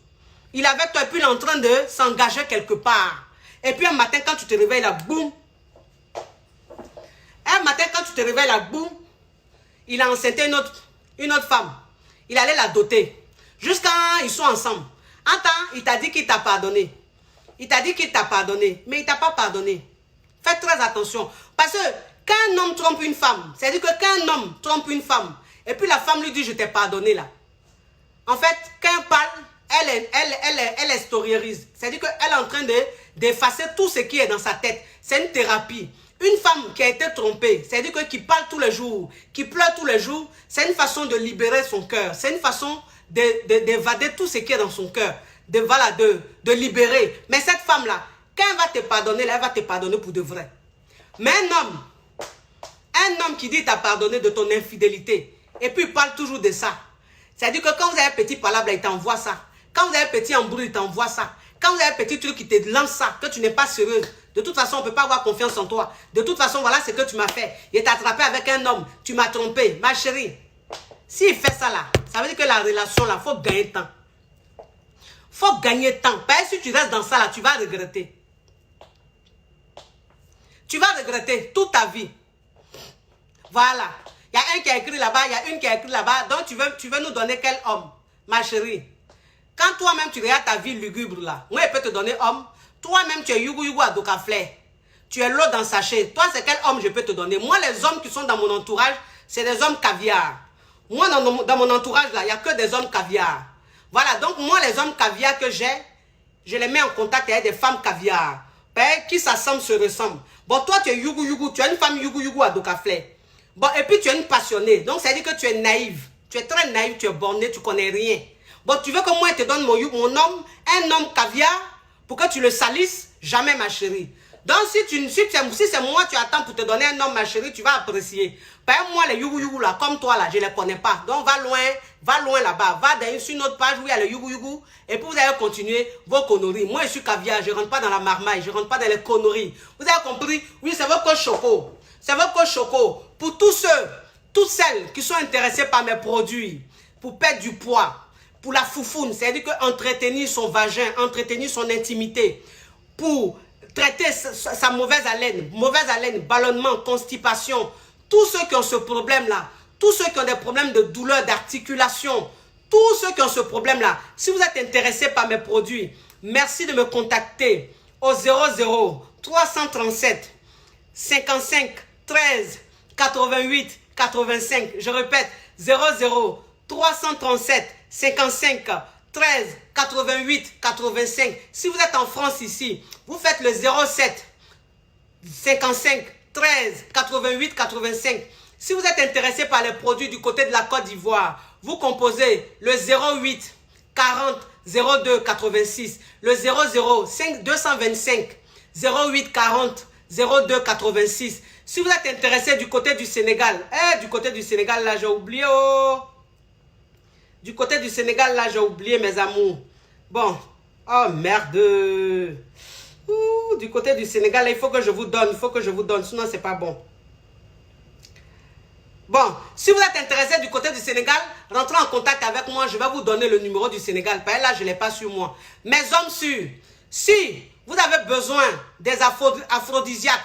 Il est avec toi et puis il est en train de s'engager quelque part. Et puis un matin, quand tu te réveilles là, boum. Un matin, quand tu te réveilles là, boum. Il a enceinté une autre femme. Il allait la doter. Jusqu'à ils sont ensemble. En temps, il t'a dit qu'il t'a pardonné. Il t'a dit qu'il t'a pardonné. Mais il ne t'a pas pardonné. Faites très attention. Parce que quand un homme trompe une femme, c'est-à-dire que quand un homme trompe une femme, et puis la femme lui dit je t'ai pardonné là. En fait, quand elle parle, elle extériorise. C'est-à-dire qu'elle est en train d'effacer tout ce qui est dans sa tête. C'est une thérapie. Une femme qui a été trompée, c'est-à-dire qui parle tous les jours, qui pleure tous les jours, c'est une façon de libérer son cœur. C'est une façon d'évader tout ce qui est dans son cœur. De libérer. Mais cette femme-là, quand elle va te pardonner, elle va te pardonner pour de vrai. Mais un homme qui dit t'a pardonné de ton infidélité, et puis il parle toujours de ça. C'est-à-dire que quand vous avez un petit palabre, il t'envoie ça. Quand vous avez un petit embrouille, il t'envoie ça. Quand vous avez un petit truc qui te lance ça, que tu n'es pas sérieuse, de toute façon, on ne peut pas avoir confiance en toi. De toute façon, voilà ce que tu m'as fait. Il t'a attrapé avec un homme, tu m'as trompé. Ma chérie, s'il fait ça là, ça veut dire que la relation là, il faut gagner temps. Il faut gagner temps. Parce que si tu restes dans ça là, tu vas regretter. Tu vas regretter toute ta vie. Voilà. Il y a un qui a écrit là-bas, il y a une qui a écrit là-bas. Donc, tu veux nous donner quel homme? Ma chérie, quand toi-même tu regardes ta vie lugubre là, moi, je peux te donner homme. Toi-même, tu es Yugu à Dokaflé. Tu es l'eau dans sachet. Toi, c'est quel homme je peux te donner? Moi, les hommes qui sont dans mon entourage, c'est des hommes caviar. Moi, dans mon entourage là, il n'y a que des hommes caviar. Voilà, donc moi, les hommes caviar que j'ai, je les mets en contact avec des femmes caviar. Qui s'assemblent, se ressemblent. Bon, toi, tu es Yugu, tu es une femme Yugu à Dokaflé. Bon, et puis tu es une passionnée. Donc, ça veut dire que tu es naïve. Tu es très naïve, tu es bornée, tu connais rien. Bon, tu veux que moi, je te donne mon homme, un homme caviar, pour que tu le salisses? Jamais, ma chérie. Donc, si c'est moi, tu attends pour te donner un homme, ma chérie, tu vas apprécier. Par exemple, moi, les yugu là, comme toi, là, je ne les connais pas. Donc, va loin là-bas. Va sur une autre page où il y a le yugu, et puis vous allez continuer vos conneries. Moi, je suis caviar, je ne rentre pas dans la marmaille, je ne rentre pas dans les conneries. Vous avez compris? Oui, c'est votre choco. C'est votre choco. Pour tous ceux, toutes celles qui sont intéressées par mes produits, pour perdre du poids, pour la foufoune, c'est-à-dire que entretenir son vagin, entretenir son intimité, pour traiter sa mauvaise haleine, ballonnement, constipation, tous ceux qui ont ce problème-là, tous ceux qui ont des problèmes de douleur, d'articulation, tous ceux qui ont ce problème-là, si vous êtes intéressés par mes produits, merci de me contacter au 00 337 55 13 88 85. Je répète, 00 337 55 13 88 85. Si vous êtes en France ici, vous faites le 07 55 13 88 85. Si vous êtes intéressé par les produits du côté de la Côte d'Ivoire, vous composez le 08 40 02 86, le 00 5 225 08 40 02 86. Si vous êtes intéressé du côté du Sénégal, du côté du Sénégal, là, j'ai oublié, oh. Du côté du Sénégal, là, j'ai oublié, mes amours. Bon, oh, merde. Ouh, du côté du Sénégal, là, il faut que je vous donne, sinon, c'est pas bon. Bon, si vous êtes intéressé du côté du Sénégal, rentrez en contact avec moi, je vais vous donner le numéro du Sénégal. Parce que là, je ne l'ai pas sur moi. Mes hommes sûrs, si vous avez besoin des aphrodisiaques,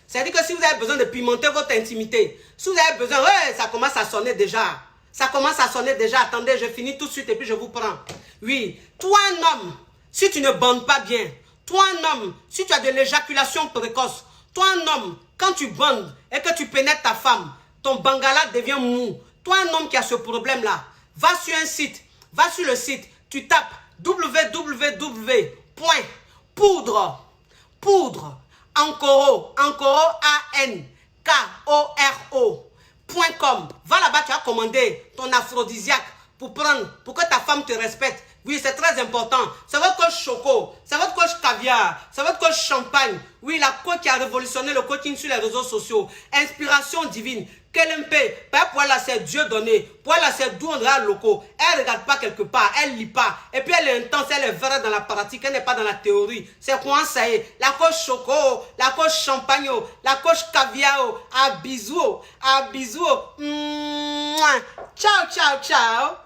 c'est-à-dire que si vous avez besoin de pimenter votre intimité, si vous avez besoin, ouais, ça commence à sonner déjà. Ça commence à sonner déjà. Attendez, je finis tout de suite et puis je vous prends. Oui, toi un homme, si tu ne bandes pas bien, toi un homme, si tu as de l'éjaculation précoce, toi un homme, quand tu bandes et que tu pénètres ta femme, ton bangala devient mou. Toi un homme qui a ce problème-là, va sur un site, va sur le site, tu tapes www.poudre ankoro.com. Va là-bas, tu as commandé ton aphrodisiaque pour que ta femme te respecte. Oui, c'est très important. C'est votre coach choco, c'est votre coach caviar, c'est votre coach champagne. Oui, la coach qui a révolutionné le coaching sur les réseaux sociaux. Inspiration divine. Kelempe, pour elle, c'est Dieu donné. Pour elle, c'est d'où on regarde locaux. Elle ne regarde pas quelque part, elle ne lit pas. Et puis elle est intense, elle est vraie dans la pratique, elle n'est pas dans la théorie. C'est quoi ça y est? La coach choco, la coach champagne, la coach caviar. À bisous, à bisous. Ciao, ciao, ciao.